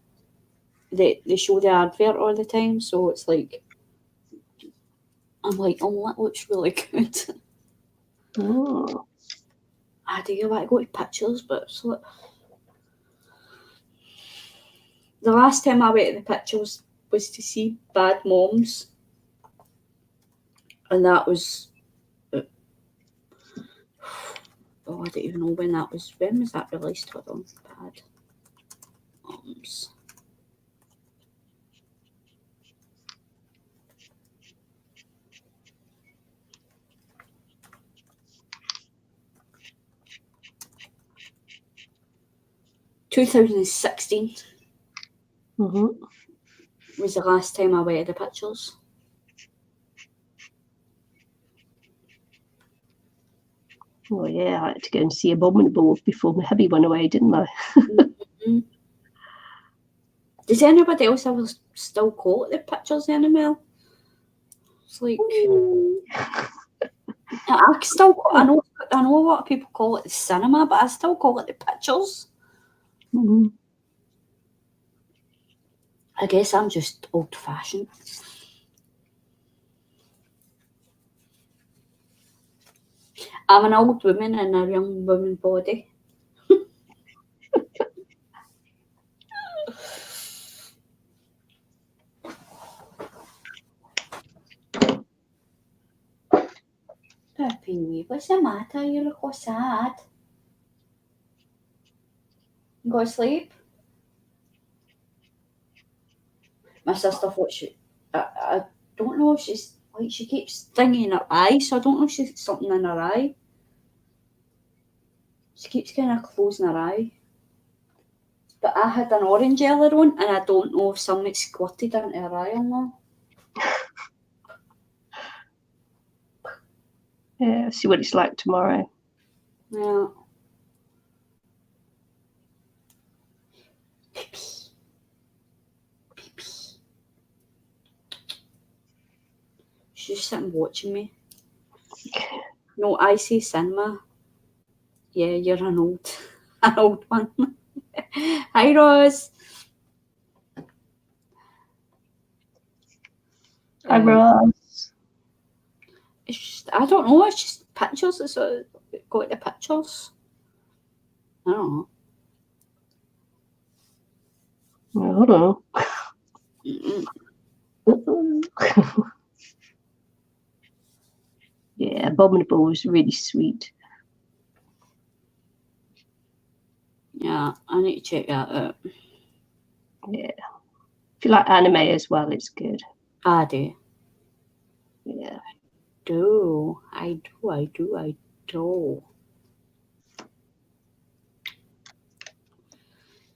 they show the advert all the time, so it's like, I'm like, oh, that looks really good. Oh. I do like to go to pictures, but it's like, the last time I went to the pictures was to see Bad Moms, and that was I don't even know when that was. When was that released? Hold on. Bad Moms. (2016) was the last time I went to the pictures. Oh yeah, I had to go and see Abominable before my hubby went away, didn't I? Mm-hmm. Does anybody else ever still call it the pictures anymore? It's like I know a lot of people call it the cinema, but I still call it the pictures. Mm-hmm. I guess I'm just old-fashioned. I'm an old woman in a young woman body. Peppy, what's the matter? You look all sad. You go to sleep? My sister thought I don't know if she's like, she keeps stinging her eye, so I don't know if she's something in her eye. She keeps kind of closing her eye. But I had an orange earlier on, and I don't know if something squirted into her eye or not. Yeah, see what it's like tomorrow. Yeah. Pee-pee. She's just sitting watching me. No, I say cinema. Yeah, you're an old one. Hi, Rose. Hi, Ross. It's just, I don't know. It's just pictures. It's got the pictures. I don't know. I don't know. Yeah, Abominable was really sweet. Yeah, I need to check that out. Yeah. If you like anime as well, it's good. I do. Yeah. I do.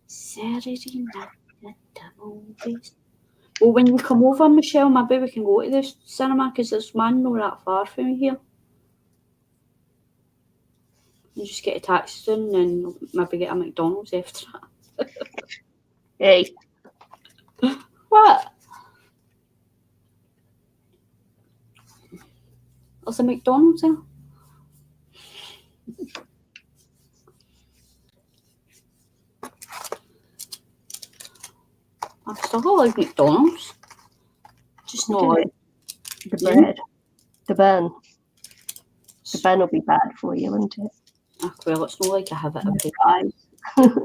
Saturday night at the movies. Well, when you come over, Michelle, maybe we can go to the cinema, because there's one not that far from here. You just get a taxi soon and maybe get a McDonald's after that. Hey. What? There's a McDonald's there. I still like McDonald's. Just not like the bread. The bun. The bun will be bad for you, won't it? Well, it's not like I have it every day.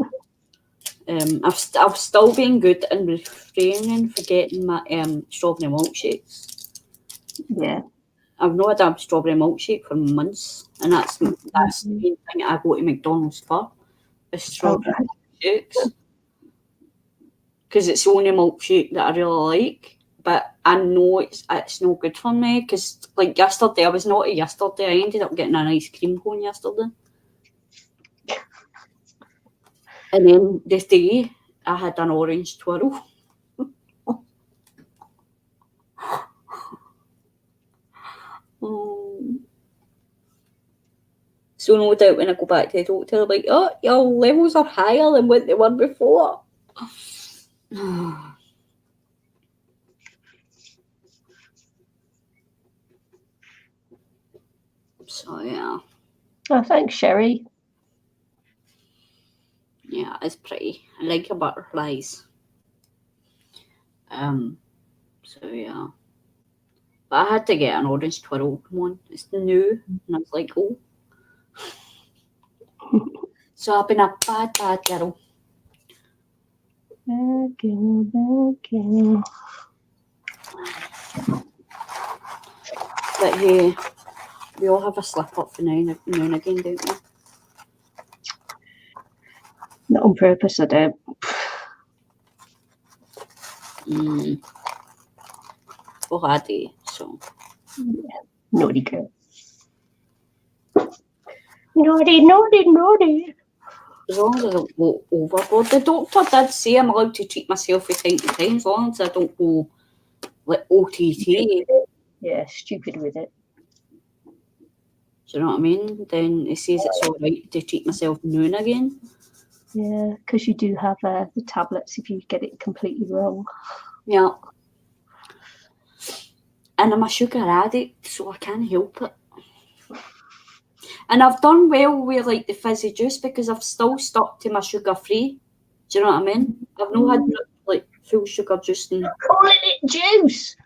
I've still been good in refraining for getting my strawberry milkshakes. Yeah. I've not had a strawberry milkshake for months, and that's the main thing I go to McDonald's for, is strawberry milkshakes. Because it's the only milkshake that I really like, but I know it's no good for me, because like yesterday, I was naughty yesterday, I ended up getting an ice cream cone yesterday. And then this day, I had an orange twirl. So no doubt when I go back to the doctor, they're like, oh, your levels are higher than what they were before. So yeah. Oh, thanks, Sherry. Yeah, it's pretty. I like your butterflies. So yeah. But I had to get an orange twirl one. It's new. And I was like, oh. So I've been a bad girl. Bad girl. But hey, we all have a slip up for now and again, don't we? Not on purpose, I don't. Well, I do, so. Yeah. Naughty girl. Naughty. As long as I don't go overboard. The doctor did say I'm allowed to treat myself from time to time, as long as I don't go like OTT. Yeah, stupid with it. Do you know what I mean? Then it says it's all right to treat myself now and again. Yeah, because you do have the tablets if you get it completely wrong. Yeah. And I'm a sugar addict, so I can't help it. And I've done well with like the fizzy juice because I've still stuck to my sugar free. Do you know what I mean? I've not had like full sugar juice and Calling it juice.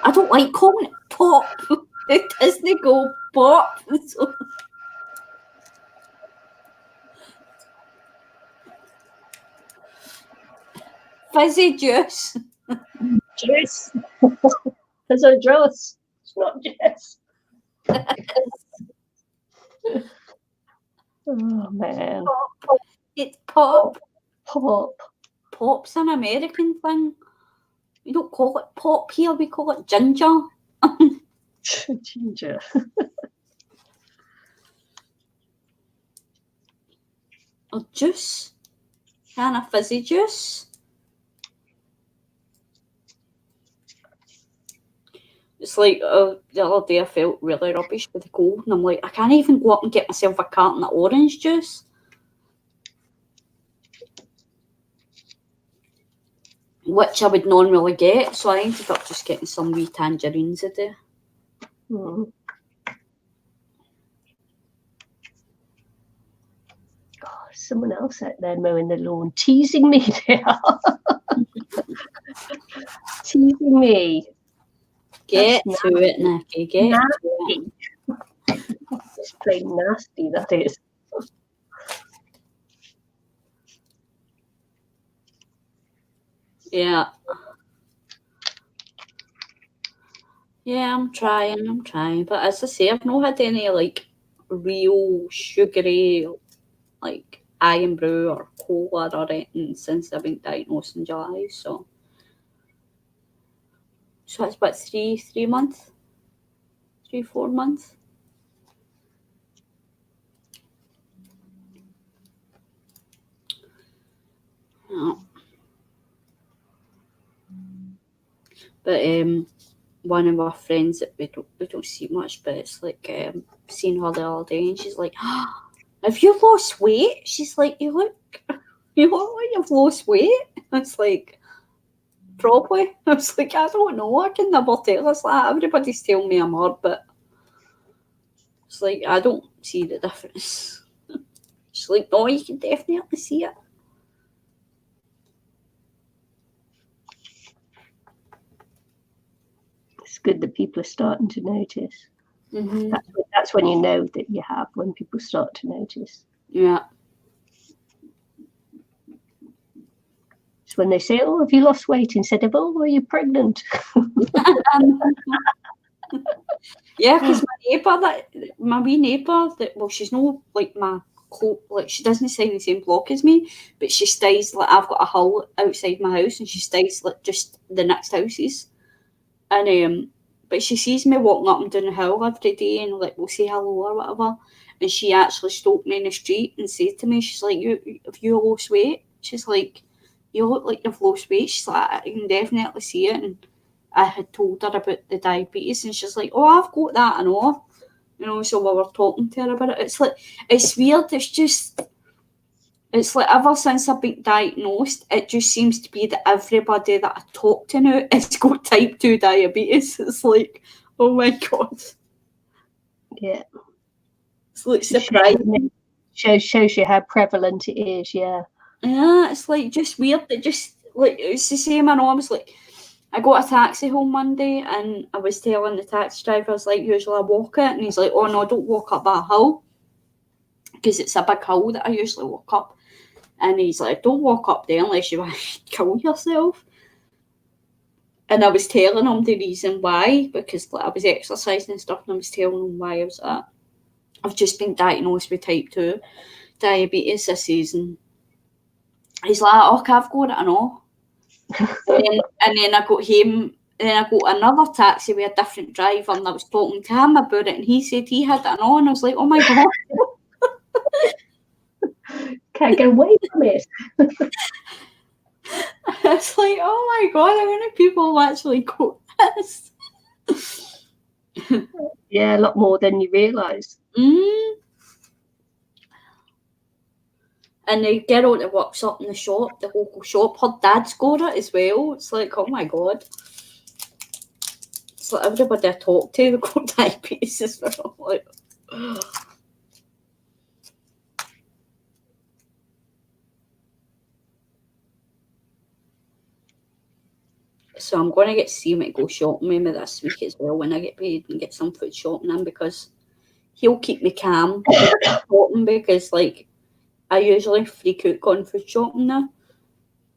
I don't like calling it pop. It doesn't go pop. So. Fizzy juice. Juice. There's a juice. It's not juice. Oh man. It's pop. Pop. Pop's an American thing. We don't call it pop here, we call it ginger. Ginger. Or juice. Can of fizzy juice. It's like the other day I felt really rubbish with the cold, and I'm like, I can't even go up and get myself a carton of orange juice. Which I would normally get, so I ended up just getting some wee tangerines a day. Oh, someone else out there mowing the lawn, teasing me there. Teasing me. Get to it, Nikki. Get to it. It's plain nasty, that is. Yeah. Yeah, I'm trying. But as I say, I've not had any like real sugary like iron brew or cola or anything since I've been diagnosed in July. So that's about 3 months. 3-4 months. Yeah. But one of our friends that we don't see much, but it's like seen her the other day, and she's like, oh, "Have you lost weight?" She's like, "You look like you've lost weight." It's like, probably. I was like, I don't know. I can never tell. It's like everybody's telling me I'm hard, but it's like I don't see the difference. She's like, "No, you can definitely see it." It's good that people are starting to notice. Mm-hmm. that's when you know that you have, when people start to notice. Yeah. It's when they say, "Oh, have you lost weight?" instead of, "Oh, are you pregnant?" Yeah, because my wee neighbour, well, she's no like my like she doesn't stay in the same block as me, but she stays like I've got a hill outside my house, and she stays like just the next houses, and but she sees me walking up and down the hill every day, and like we'll say hello or whatever, and she actually stopped me in the street and said to me, she's like, "Have you lost weight?" She's like, "You look like you've lost weight." She's like, "I can definitely see it," and I had told her about the diabetes, and she's like, "Oh, I've got that, I know." You know, so we were talking to her about it. It's like, it's weird. It's like ever since I've been diagnosed, it just seems to be that everybody that I talk to now has got type 2 diabetes. It's like, oh my God. Yeah. It's like surprising. Shows you how prevalent it is, yeah. Yeah, it's like just weird. It just, like, it's the same. I know, I was like, I got a taxi home one day, and I was telling the taxi driver, I was like, usually I walk it, and he's like, "Oh no, don't walk up that hill," because it's a big hill that I usually walk up, and he's like, "Don't walk up there unless you want to kill yourself." And I was telling him the reason why, because like, I was exercising and stuff, and I was telling him why I was at. I've just been diagnosed with type 2 diabetes this season. He's like, "Okay, I've got it, I know." and then I got him. Then I got another taxi with a different driver, and I was talking to him about it, and he said he had it on. I was like, "Oh my God." Can't get away from it. It's like, oh my God, how many people actually got this? Yeah, a lot more than you realise. And the girl that works up in the shop, the local shop, her dad's got it as well. It's like, oh my God. It's like everybody I talk to got diabetes as well. Like, so I'm going to get Seema to go shopping with me this week as well when I get paid, and get some food shopping in, because he'll keep me calm shopping, because like I usually freak out going food shopping now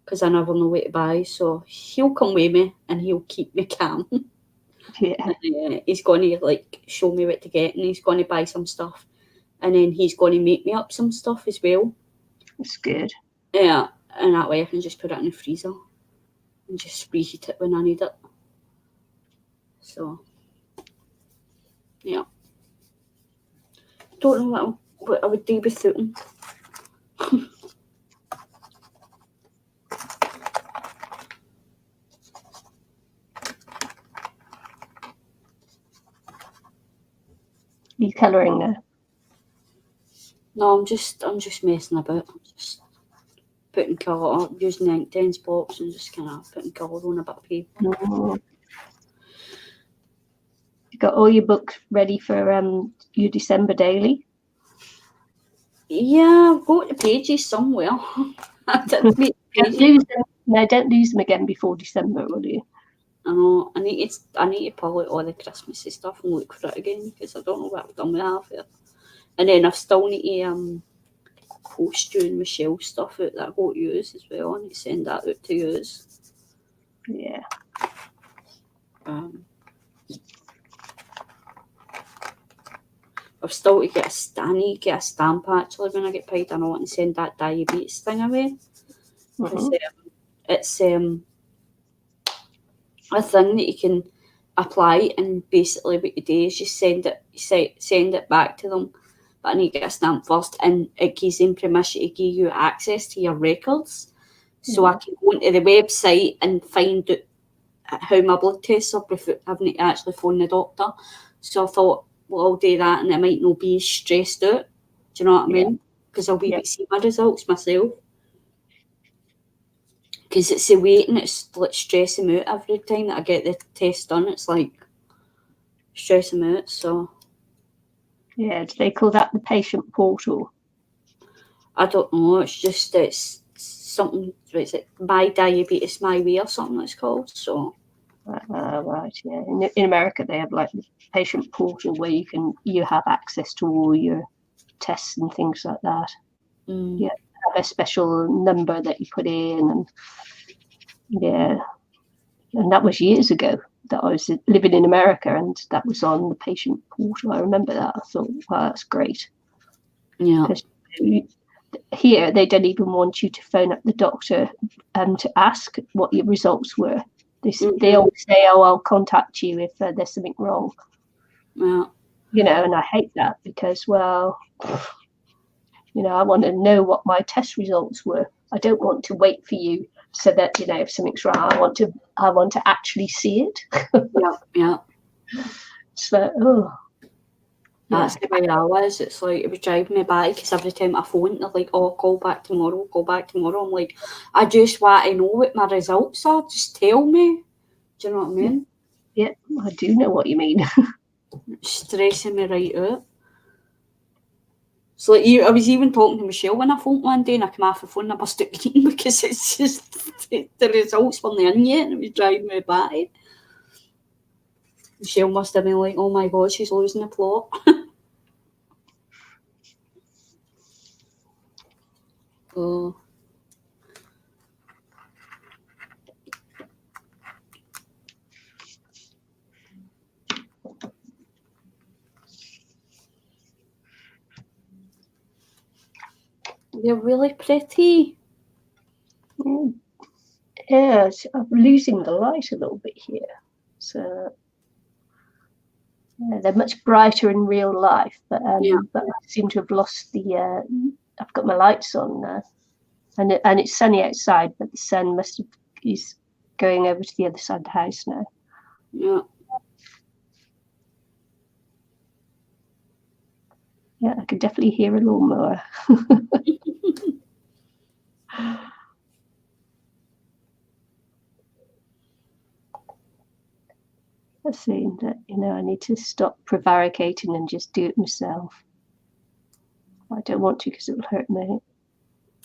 because I never know what to buy. So he'll come with me and he'll keep me calm. Yeah. And, he's going to like show me what to get, and he's going to buy some stuff, and then he's going to make me up some stuff as well. That's good. Yeah, and that way I can just put it in the freezer and just reheat it when I need it. So, yeah. Don't know what I would do without him. You colouring there? No, I'm just messing about. I'm just putting colour up, using the ink dens box, and just kind of putting colour on a bit of paper. You got all your books ready for your December daily? Yeah, I've got the pages somewhere. I didn't make the pages. Don't lose them. No, don't lose them again before December, will you? I know. I need to pull out all the Christmassy stuff and look for it again, because I don't know what I've done with half of it. And then I still need to post you and Michelle stuff out that I got use as well. I need to send that out to use. Yeah. I've still to get I need to get a stamp actually when I get paid. I know I can send that diabetes thing away. Mm-hmm. It's a thing that you can apply, and basically what you do is you send it back to them. But I need to get a stamp first, and it gives them permission to give you access to your records. So I can go onto the website and find out how my blood tests are without having to actually phone the doctor. So I thought, well, I'll do that, and it might not be stressed out. Do you know what I mean? Because I'll be able to see my results myself. Because it's the waiting, it's like stressing me out every time that I get the test done. It's like stressing me out. So yeah, do they call that the patient portal? I don't know. It's something. It's like My Diabetes My Way or something it's called. So Right, yeah. In America, they have like the patient portal where you have access to all your tests and things like that. You have a special number that you put in, and and that was years ago that I was living in America, and that was on the patient portal. I remember that. I thought, wow, that's great. Yeah. Because here they don't even want you to phone up the doctor to ask what your results were. They always say, "Oh, I'll contact you if there's something wrong." Yeah. And I hate that because, well, I want to know what my test results were. I don't want to wait for you so that if something's wrong, I want to actually see it. Yeah. So, that's the way I was. It's like it was driving me back because every time I phoned, they're like, "Oh, call back tomorrow." I'm like, I just want to know what my results are. Just tell me. Do you know what I mean? Yeah, I do know what you mean. It's stressing me right out. So I was even talking to Michelle when I phoned one day, and I came off the phone and I burst out crying because it's just the results weren't in yet, and it was driving me batty. Michelle must have been like, "Oh my God, she's losing the plot." Oh. They're really pretty. Yeah, I'm losing the light a little bit here. So they're much brighter in real life, but I seem to have lost the. I've got my lights on now, and it's sunny outside, but the sun is going over to the other side of the house now. Yeah. Yeah, I can definitely hear a lawnmower. I see that I need to stop prevaricating and just do it myself. I don't want to because it will hurt me.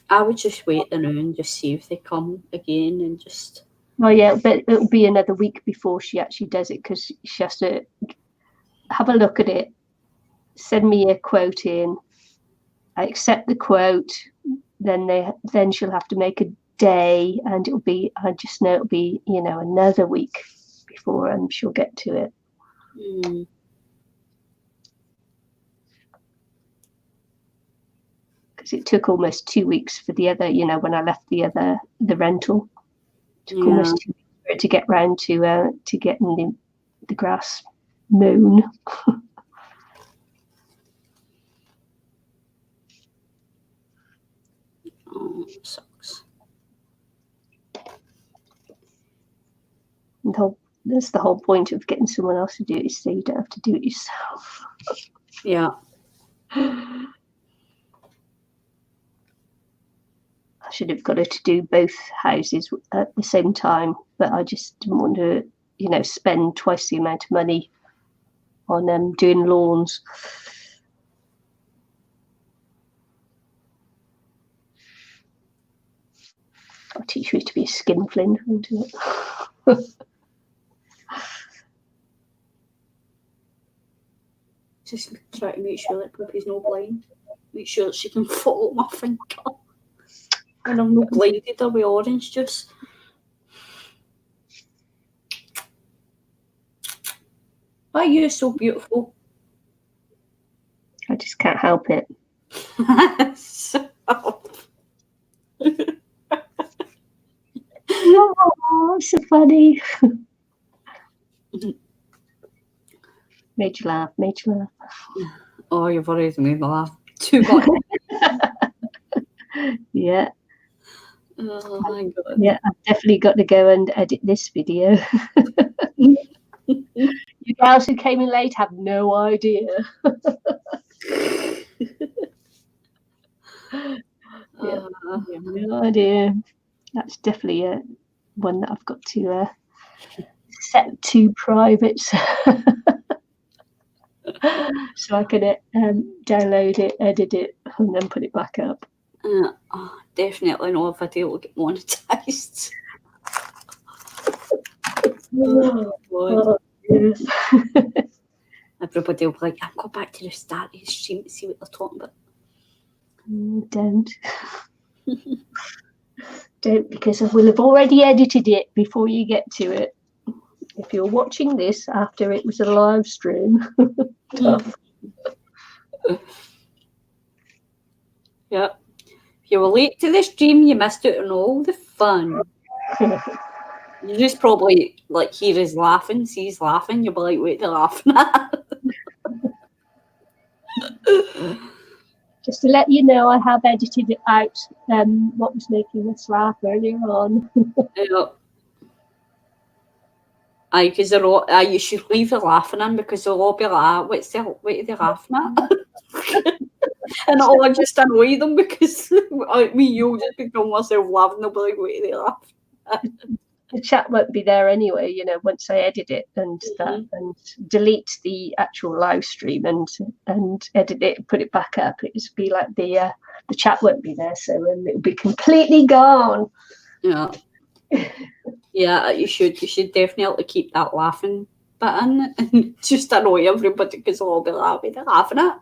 I would just wait now and just see if they come again and just. Oh yeah, but it'll be another week before she actually does it because she has to have a look at it, send me a quote in. I accept the quote, then she'll have to make a day, and I just know it'll be another week before she'll get to it. Because it took almost 2 weeks for the other, when I left the rental, it took almost 2 weeks for it to get round to getting the grass mown. Oh, sucks. That's the whole point of getting someone else to do it, so you don't have to do it yourself. Yeah. I should have got her to do both houses at the same time, but I just didn't want to, spend twice the amount of money on doing lawns. I'll teach you to be a skinflint, won't it? Just try to make sure that Poppy's not blind. Make sure that she can follow my finger. And I'm not blinded her with orange juice. Why are you so beautiful? I just can't help it. Oh, so funny. Made you laugh. Oh, you've already made me laugh too much. Yeah. Oh my God. Yeah, I've definitely got to go and edit this video. You guys who came in late have no idea. Yeah, no idea. That's definitely one that I've got to set to private so I can download it, edit it, and then put it back up. Definitely no video will get monetized. God. Oh, yes. Everybody will be like, I'll go back to the start of the stream to see what they're talking about. Don't. Don't, because I will have already edited it before you get to it. If you're watching this after it was a live stream, tough. Yeah. If you were late to the stream, you missed out on all the fun. You just probably like hear us laughing, see us laughing, you'll be like, wait, they're laughing at. Just to let you know, I have edited it out, what was making us laugh earlier on. Yeah. Aye, because they're all, you should leave the laughing in because they'll all be like, what are they laughing at? And it'll just annoy them because me, you'll just become myself laughing, they'll be like, what are they laughing at? The chat won't be there anyway, you know, once I edit it and that and delete the actual live stream and edit it and put it back up. It'll be like the chat won't be there, so it'll be completely gone. Yeah. Yeah, you should definitely keep that laughing bit in and just annoy everybody because they'll all be laughing. They're laughing at.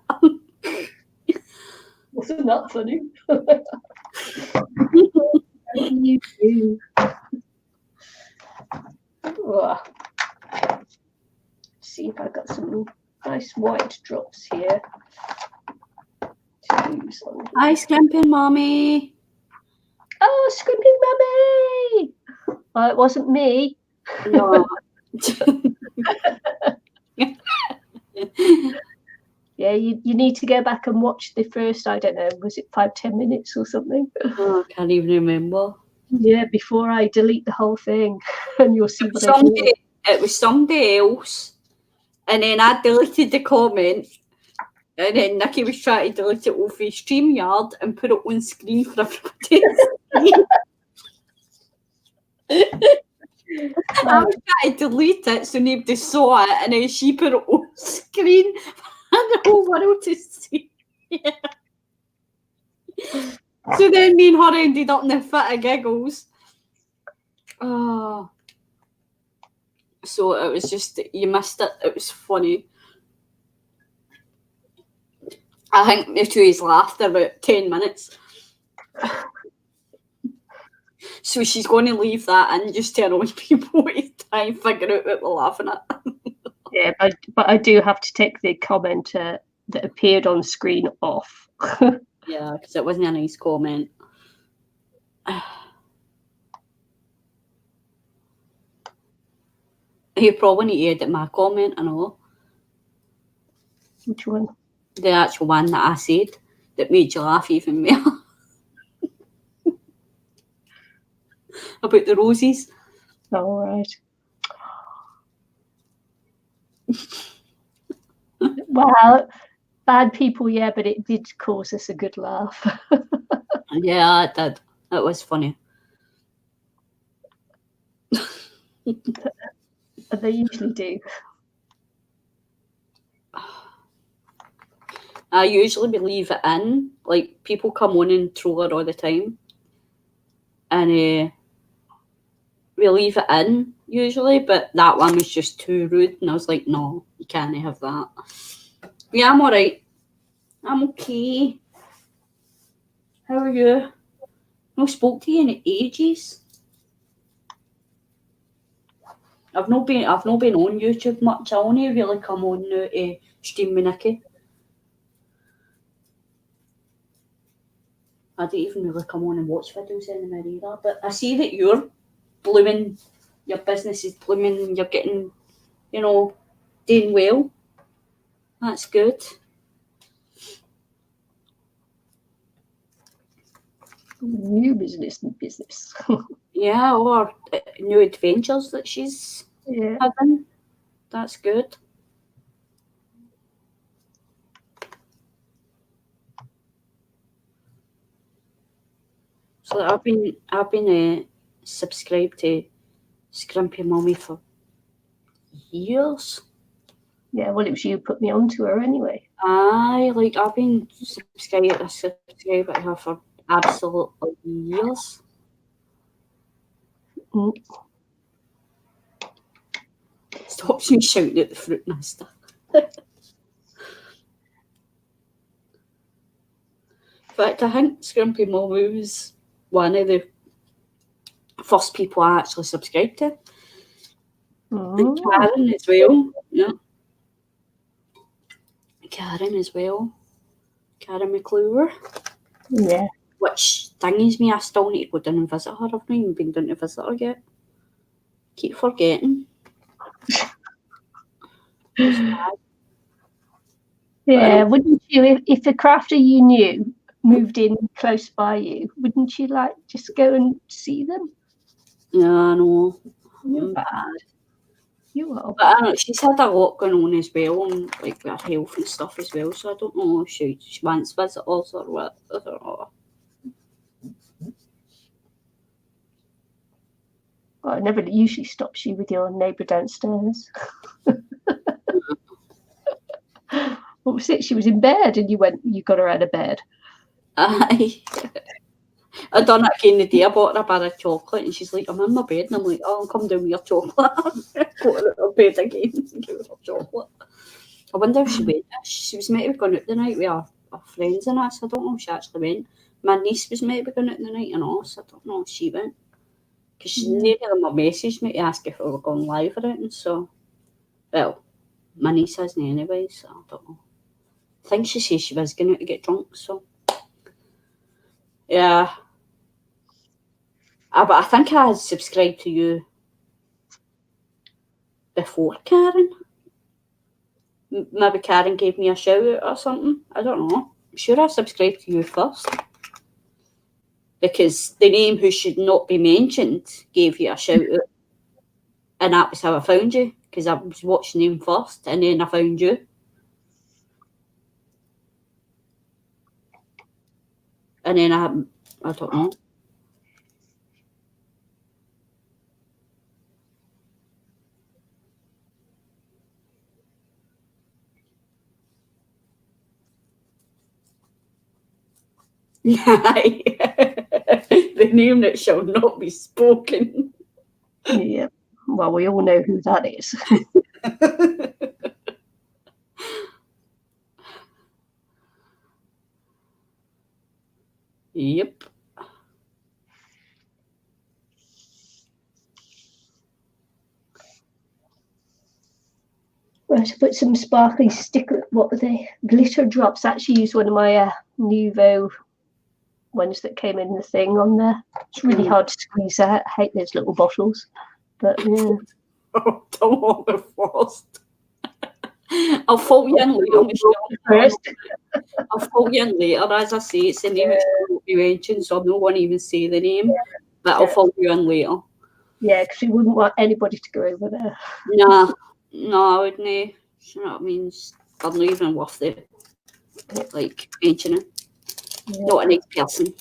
Wasn't that funny? You do. Oh. See if I've got some nice white drops here to use on. Hi, Scrimping Mommy. Oh, Scrimping Mummy! Well, it wasn't me. No. Yeah, you need to go back and watch the first, I don't know, was it 5-10 minutes or something? Oh, I can't even remember. Yeah, before I delete the whole thing, and you'll see what I do. It was somebody else, and then I deleted the comment, and then Nikki was trying to delete it off his StreamYard and put it on screen for everybody to see. I was trying to delete it so nobody saw it, and then she put it on screen for the whole world to see. Yeah. So then me and her ended up in a fit of giggles. Oh. So it was just, you missed it. It was funny. I think the two of us laughed about 10 minutes. So she's going to leave that and just tell all people to try and figure out what we're laughing at. Yeah, but I do have to take the comment that appeared on screen off. Yeah, because it wasn't a nice comment. You probably need to edit my comment, I know. Which one? The actual one that I said that made you laugh even more. About the roses. All right. Well, bad people, yeah, but it did cause us a good laugh. Yeah, it did. It was funny. They usually do. I usually leave it in. Like, people come on and troll her all the time. And we leave it in, usually, but that one was just too rude. And I was like, no, you can't have that. Yeah, I'm alright. I'm okay. How are you? No spoke to you in ages. I've not been on YouTube much. I only really come on now to stream with Nikki. I don't even really come on and watch videos anymore either. But I see that you're blooming, your business is blooming, you're getting, doing well. That's good. New business. Yeah, or new adventures that she's having. That's good. So I've been subscribed to Scrimpy Mummy for years. Yeah, well, it was you put me onto her anyway. I've been subscribed to her for absolutely years. stops me shouting at the fruit master. In fact, I think Scrumpy Moo was one of the first people I actually subscribed to. And Karen as well. Yeah. Karen as well. Karen McClure. Yeah. Which thingies me, I still need to go down and visit her. I've not even been down to visit her yet. Keep forgetting. Yeah, wouldn't you, if the crafter you knew moved in close by you, wouldn't you like just go and see them? Yeah, I know. You're bad. You are. But I don't know, she's had a lot going on as well, and like with her health and stuff as well. So I don't know if she wants visitors or what. I don't know. Well, it never usually stops you with your neighbour downstairs. What was it? She was in bed and you got her out of bed. Aye. I done it again the day. I bought her a bar of chocolate and she's like, I'm in my bed. And I'm like, oh, come down with your chocolate. Go to her bed again and give her chocolate. I wonder if she went. She was meant to be going out the night with her friends and that, so I don't know if she actually went. My niece was meant to be going out the night and all, so I don't know if she went. Because neither of them messaged me to ask if we were going live or anything, so. Well, my niece hasn't anyway, so I don't know. I think she says she was going out to get drunk, so. Yeah. But I think I had subscribed to you before Karen. Maybe Karen gave me a shout out or something. I don't know. I'm sure I subscribed to you first. Because the name who should not be mentioned gave you a shout out. And that was how I found you. Because I was watching him first and then I found you. And then I don't know. The name that shall not be spoken. Yeah. Well, we all know who that is. Yep. Right, to put some sparkly sticker, what were they? Glitter drops. I actually used one of my Nouveau ones that came in the thing on there. It's really hard to squeeze out. I hate those little bottles. But yeah. Oh, don't want the first. I'll phone you in later. I'll phone you in later. As I say, it's the name that won't be mentioned, so I don't want to even say the name. But I'll phone you in later. Yeah, because we wouldn't want anybody to go over there. No, I wouldn't. You know what I mean? I'm not even worth it. Like mentioning. Yeah. Not a nice person.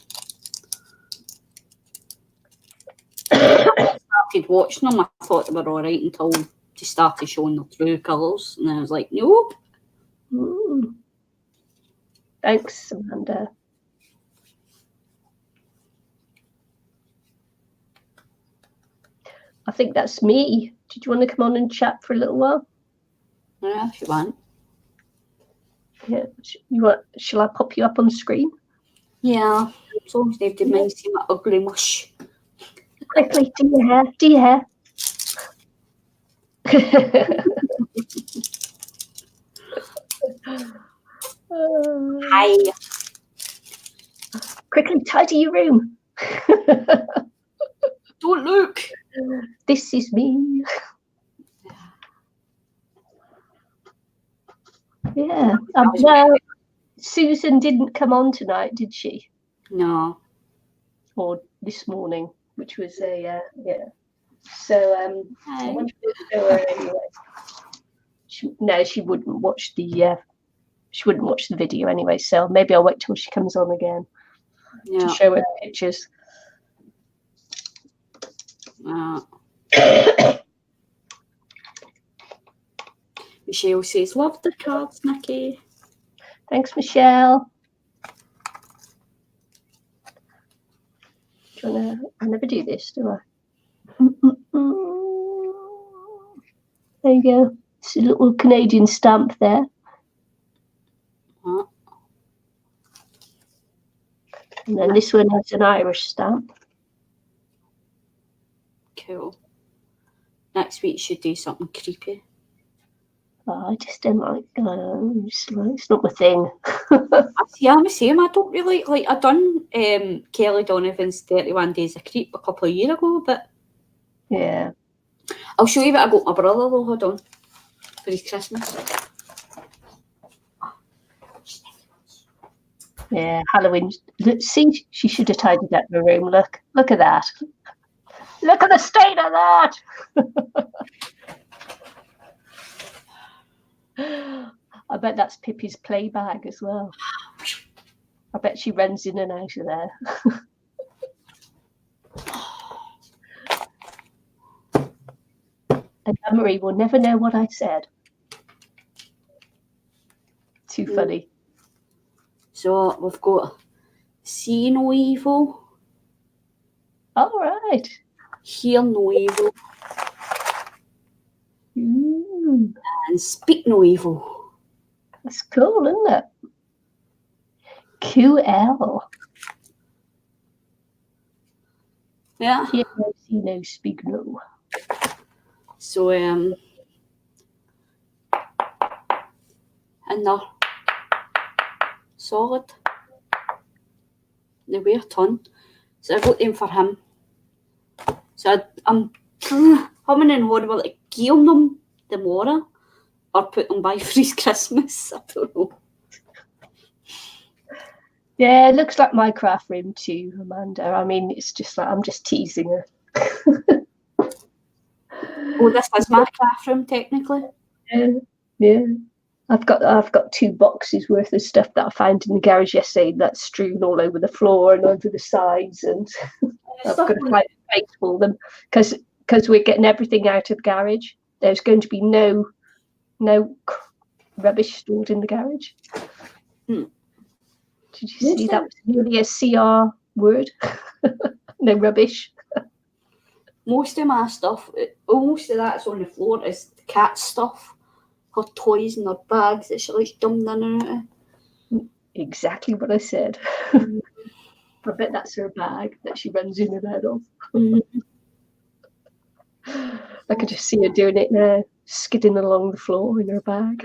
I started watching them. I thought they were all right until they started showing their true colours, and I was like, nope. Thanks, Amanda. I think that's me. Did you want to come on and chat for a little while? Yeah, if you want. Yeah. You want? Shall I pop you up on screen? Yeah. As long as nobody minds seeing my ugly mush. Quickly, do your hair. Do your hair. Hi. Quickly, tidy your room. Don't look. This is me. Yeah. Well, Susan didn't come on tonight, did she? No. Or this morning, which was a yeah. So I wanted to show her anyway. She wouldn't watch the. She wouldn't watch the video anyway. So maybe I'll wait till she comes on again to show her pictures. Michelle says, "Love the cards, Nikki." Thanks, Michelle. Do you wanna? I never do this, do I? There you go. It's a little Canadian stamp there. Huh. And then this one has an Irish stamp. Cool. Next week should do something creepy. Oh, I just don't like. It's not my thing. Yeah, I'm the same. I don't really like. I done Kelly Donovan's 31 Days of Creep a couple of years ago, but Yeah. I'll show you what I got my brother though. Hold on, for his Christmas. Yeah, Halloween. See, she should have tidied up the room. Look at that. Look at the state of that. I bet that's Pippi's play bag as well. I bet she runs in and out of there. And Anne-Marie will never know what I said. Too funny. So we've got See No Evil. All right. Hear No Evil. Mm, And Speak No Evil. that's cool, isn't it? QL. Yeah. Hear no, see no, speak no. So and they're solid. They weigh a ton. So I got them for him. So I'm humming and hawing about like give them tomorrow or put them by for his Christmas. I don't know. Yeah, it looks like my craft room too, Amanda. I mean, it's just like I'm just teasing her. Oh, this is my craft room technically. Yeah. I've got 2 boxes worth of stuff that I found in the garage yesterday that's strewn all over the floor and over the sides, and I've got to find a place for them because we're getting everything out of the garage. There's going to be no rubbish stored in the garage. Did you see that was really a CR word? No rubbish. Most of my stuff, most of that's on the floor is cat stuff. Her toys and her bags that she likes dumping in and out of. Exactly what I said. I bet that's her bag that she runs in and out of. I could just see her doing it now, skidding along the floor in her bag.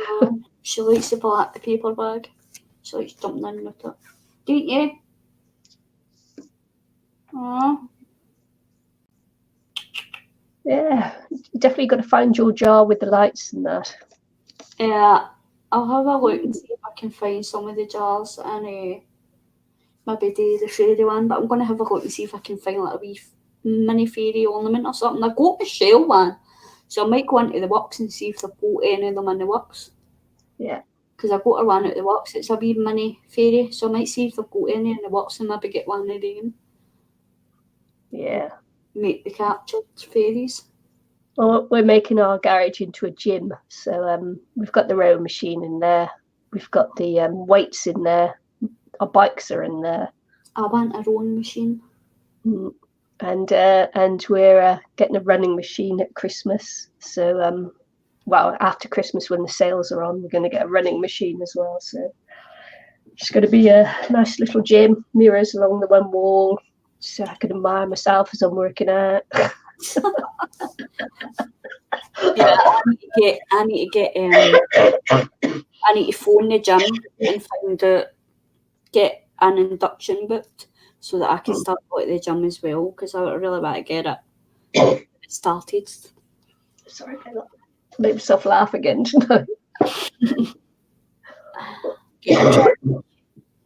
She likes the paper bag. She likes dumping in with it. Don't you? Aww. Yeah, you definitely got to find your jar with the lights and that. Yeah, I'll have a look and see if I can find some of the jars and maybe do the fairy one. But I'm going to have a look and see if I can find like a wee mini fairy ornament or something. I got the shell one, so I might go into the box and see if they've got any of them in the works. Yeah. Because I got a one out of the box. It's a wee mini fairy, so I might see if they've got any in the box and maybe get one of them. Yeah. Make the captured fairies. Well, we're making our garage into a gym, so we've got the rowing machine in there. We've got the weights in there. Our bikes are in there. I want a rowing machine. And we're getting a running machine at Christmas. So, after Christmas when the sales are on, we're going to get a running machine as well. So it's going to be a nice little gym, mirrors along the one wall, so I can admire myself as I'm working out. Yeah, I need to phone the gym and find out, get an induction booked so that I can start going to the gym as well, because I really want to get it started. Sorry, I made myself laugh again, didn't I?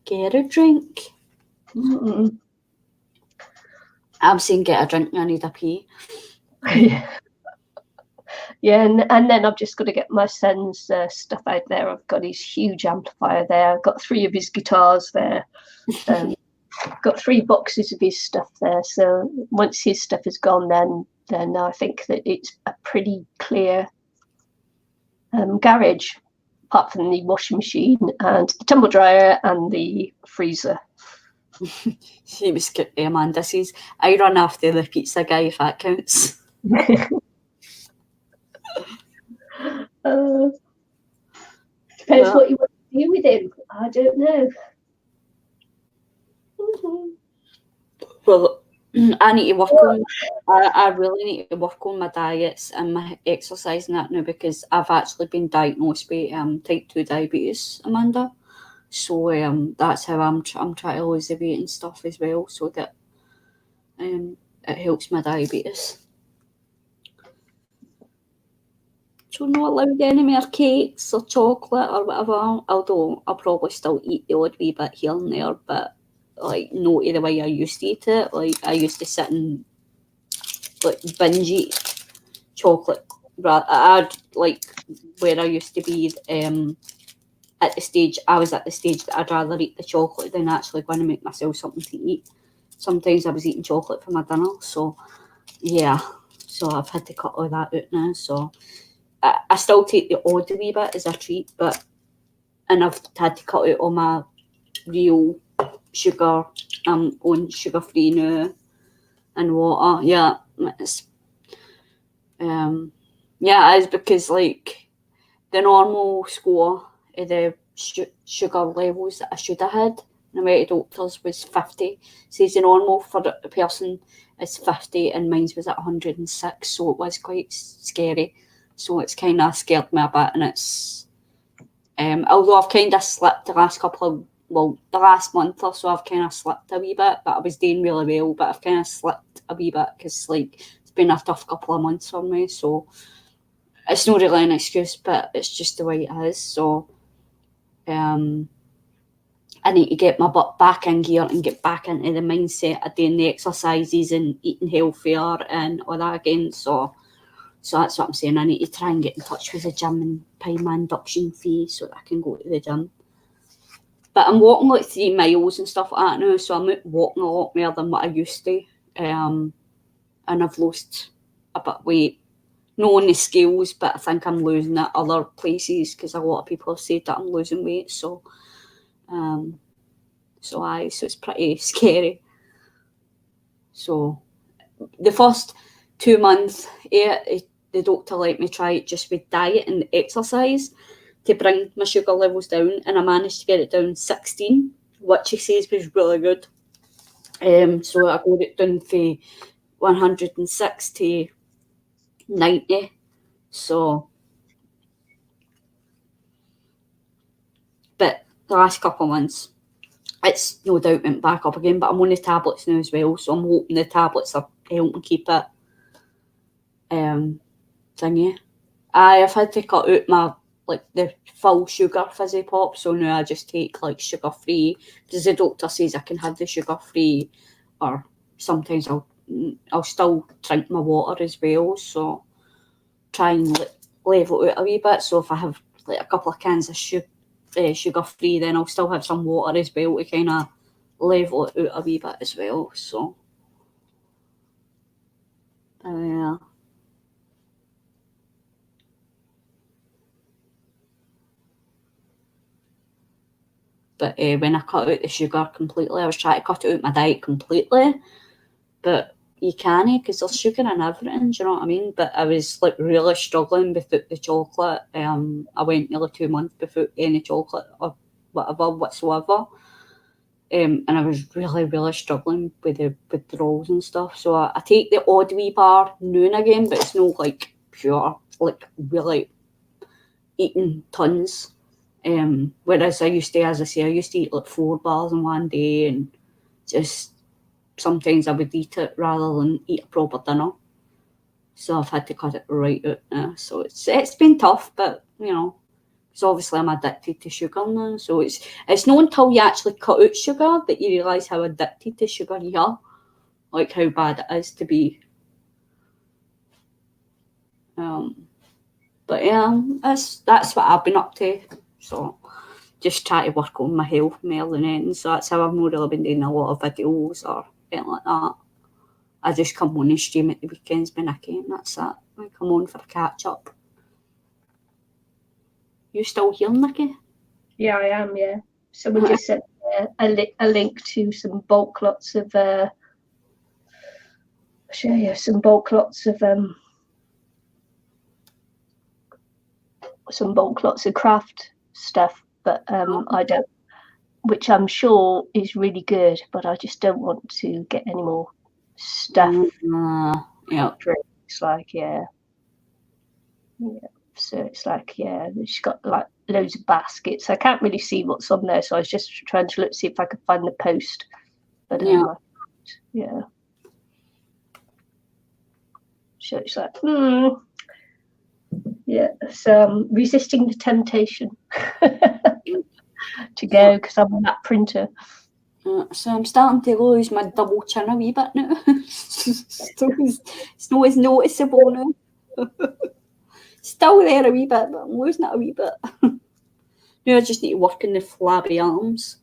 Get a drink. Mm-mm. I'm saying get a drink, I need a pee. Yeah, and then I've just got to get my son's stuff out there. I've got his huge amplifier there. I've got 3 of his guitars there. Got 3 boxes of his stuff there. So once his stuff is gone, then I think that it's a pretty clear garage, apart from the washing machine and the tumble dryer and the freezer. She was Amanda says, I run after the pizza guy if that counts. Depends what you want to do with him. I don't know. Well, I need to work on. I really need to work on my diets and my exercise and that now, because I've actually been diagnosed with type 2 diabetes, Amanda. So that's how I'm trying to lose the weight and stuff as well, so that it helps my diabetes. So not allowed any more cakes or chocolate or whatever. Although I'll probably still eat the odd wee bit here and there, but like not the way I used to eat it. Like I used to sit and like binge eat chocolate. I'd like where I used to be at the stage. I was at the stage that I'd rather eat the chocolate than actually going to make myself something to eat. Sometimes I was eating chocolate for my dinner, so yeah. So I've had to cut all that out now. So I still take the odd wee bit as a treat, and I've had to cut out all my real sugar. I'm on sugar free now and water. Yeah, it's it's because like the normal score of the sugar levels that I should have had, and I went to doctors, was 50. Says the normal for a person is 50, and mine was at 106, so it was quite scary. So it's kind of scared me a bit, and it's although I've kind of slipped the last the last month or so, I've kind of slipped a wee bit, but I was doing really well, but I've kind of slipped a wee bit because like it's been a tough couple of months for me, so it's not really an excuse, but it's just the way it is. So I need to get my butt back in gear and get back into the mindset of doing the exercises and eating healthier and all that again. So that's what I'm saying. I need to try and get in touch with the gym and pay my induction fee so that I can go to the gym. But I'm walking like 3 miles and stuff like that now, so I'm out walking a lot more than what I used to. And I've lost a bit of weight. Not on the scales, but I think I'm losing it other places because a lot of people have said that I'm losing weight. So it's pretty scary. So the first 2 months, the doctor let me try it just with diet and exercise to bring my sugar levels down, and I managed to get it down 16, which he says was really good. So I got it down from 106 to 90. So, but the last couple of months, it's no doubt went back up again, but I'm on the tablets now as well, so I'm hoping the tablets are helping keep it thingy. I've had to cut out my the full sugar fizzy pop, so now I just take like sugar free because the doctor says I can have the sugar free, or sometimes I'll still drink my water as well, so try and level out a wee bit. So if I have like a couple of cans of sugar free, then I'll still have some water as well to kind of level it out a wee bit as well. So yeah. But when I cut out the sugar completely, I was trying to cut it out my diet completely, but you can't because there's sugar in everything, do you know what I mean? But I was like really struggling without the chocolate. I went nearly 2 months without any chocolate or whatever whatsoever. And I was really, really struggling with the withdrawals and stuff. So I take the odd wee bar now and again, but it's not like pure, like really eating tons. Whereas I used to eat like 4 bars in one day, and just sometimes I would eat it rather than eat a proper dinner. So I've had to cut it right out now. So it's been tough, but you know, because obviously I'm addicted to sugar now. So it's not until you actually cut out sugar that you realise how addicted to sugar you are, like how bad it is to be. But yeah, that's what I've been up to. So just try to work on my health more than anything. So that's how I've not really been doing a lot of videos or anything like that. I just come on and stream at the weekends when I can. That's it. I come on for a catch up. You still here, Nikki? Yeah, I am. Yeah. Someone just sent a link to some bulk lots of. I'll show you some bulk lots of some bulk lots of craft stuff, but I don't, which I'm sure is really good, but I just don't want to get any more stuff. Yeah. It's like, yeah. So it's like, yeah, she's got like loads of baskets. I can't really see what's on there, so I was just trying to look, see if I could find the post. But yeah. So it's like, yeah. So resisting the temptation to go because I'm on that printer. So I'm starting to lose my double chin a wee bit now. It's not as noticeable now. Still there a wee bit, but I'm losing it a wee bit. Now I just need to work in the flabby arms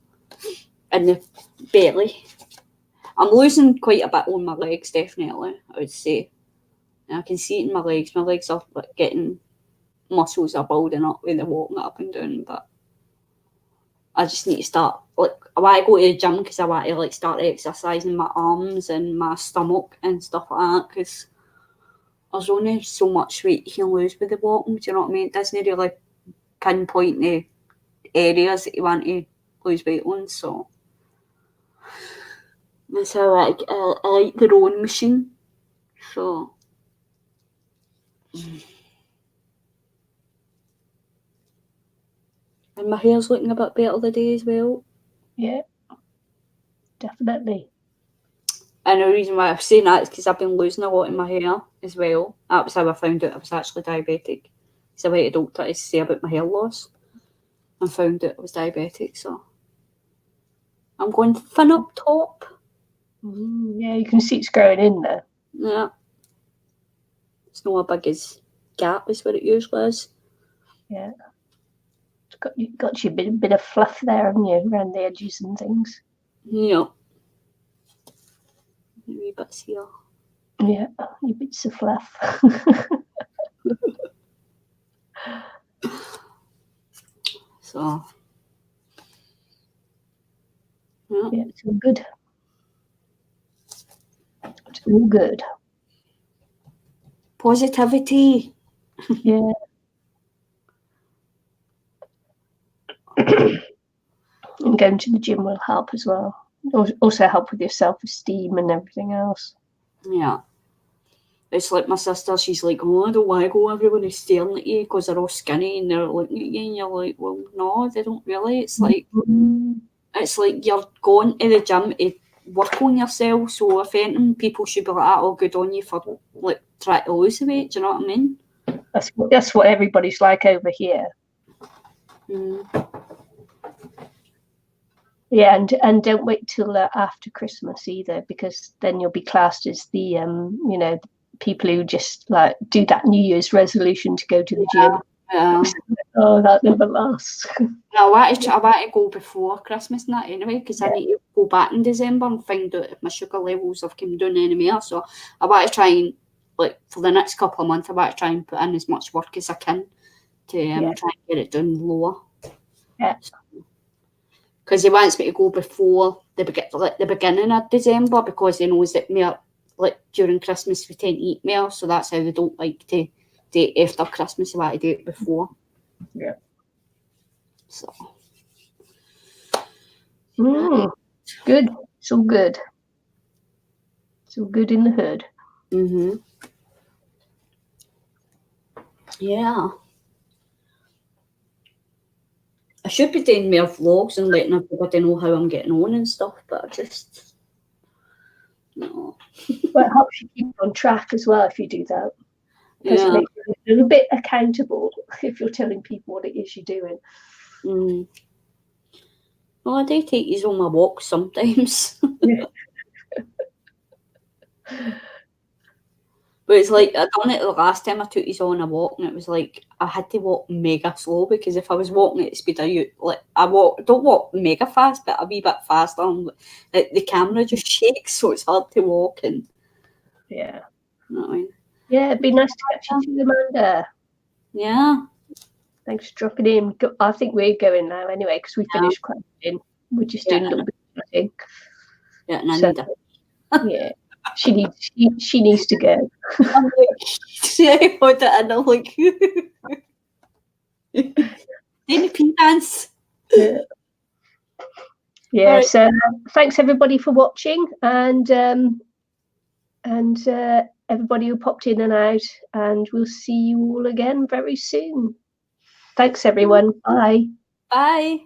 and the belly. I'm losing quite a bit on my legs, definitely, I would say. And I can see it in my legs. My legs are like getting, muscles are building up when they're walking up and down, but I just need to start, like, I want to go to the gym because I want to, like, start exercising my arms and my stomach and stuff like that, because there's only so much weight you can lose with the walking, do you know what I mean? It doesn't really pinpoint the areas that you want to lose weight on, so that's how I like the rowing machine, so... And my hair's looking a bit better today as well. Yeah, definitely. And the reason why I'm saying that is because I've been losing a lot in my hair as well. That was how I found out I was actually diabetic. Because I went to the doctor to say about my hair loss and found out I was diabetic. So I'm going thin up top. Yeah, you can see it's growing in there. Yeah. It's not as big as gap as what it usually is. Yeah. It's got you a bit of fluff there, haven't you, around the edges and things. Yeah. Wee bits here. Yeah, your bits of fluff. So. Yeah, it's all good. It's all good. Positivity. Yeah. And going to the gym will help as well. Also help with your self-esteem and everything else. Yeah. It's like my sister, she's like, oh, I don't want to go, everyone is staring at you because they're all skinny and they're looking at you and you're like, well, no, they don't really. It's like, it's like you're going to the gym to work on yourself, so if anything, people should be like, oh, good on you for like trying to lose the weight, do you know what I mean? That's what everybody's like over here. Yeah, and don't wait till after Christmas either, because then you'll be classed as the the people who just like do that New Year's resolution to go to the gym. Yeah. Oh, that never lasts. I want to go before Christmas and that anyway, because I need to go back in December and find out if my sugar levels have come down anymore. So I want to try and, like, for the next couple of months, I want to try and put in as much work as I can to try and get it down lower. Yeah. Because he wants me to go before the beginning of December, because he knows that more, like, during Christmas we tend to eat more, so that's how they don't like to do it after Christmas. They want to do it before. Yeah. So. Good. It's all good. It's all good in the hood. Yeah. I should be doing more vlogs and letting everybody know how I'm getting on and stuff, but I just... No. Well, it helps you keep on track as well if you do that. Because it makes you a little bit accountable if you're telling people what it is you're doing. Well, I do take these on my walks sometimes. But it's like, I done it the last time I took these on a walk, and it was like, I had to walk mega slow, because if I was walking at the speed I don't walk mega fast, but a wee bit faster, and the camera just shakes, so it's hard to walk. And yeah. You know what I mean? Yeah, it'd be nice to catch you too, Amanda. Yeah. Thanks for dropping in. I think we're going now anyway, because we finished questioning. We're just doing a little bit of chatting. Yeah, and I need it. Yeah. She needs to go. I'm like, I put it in, I'm like, Any pee dance. Yeah. Yeah. Right. So thanks everybody for watching, and everybody who popped in and out, and we'll see you all again very soon. Thanks everyone. Bye. Bye.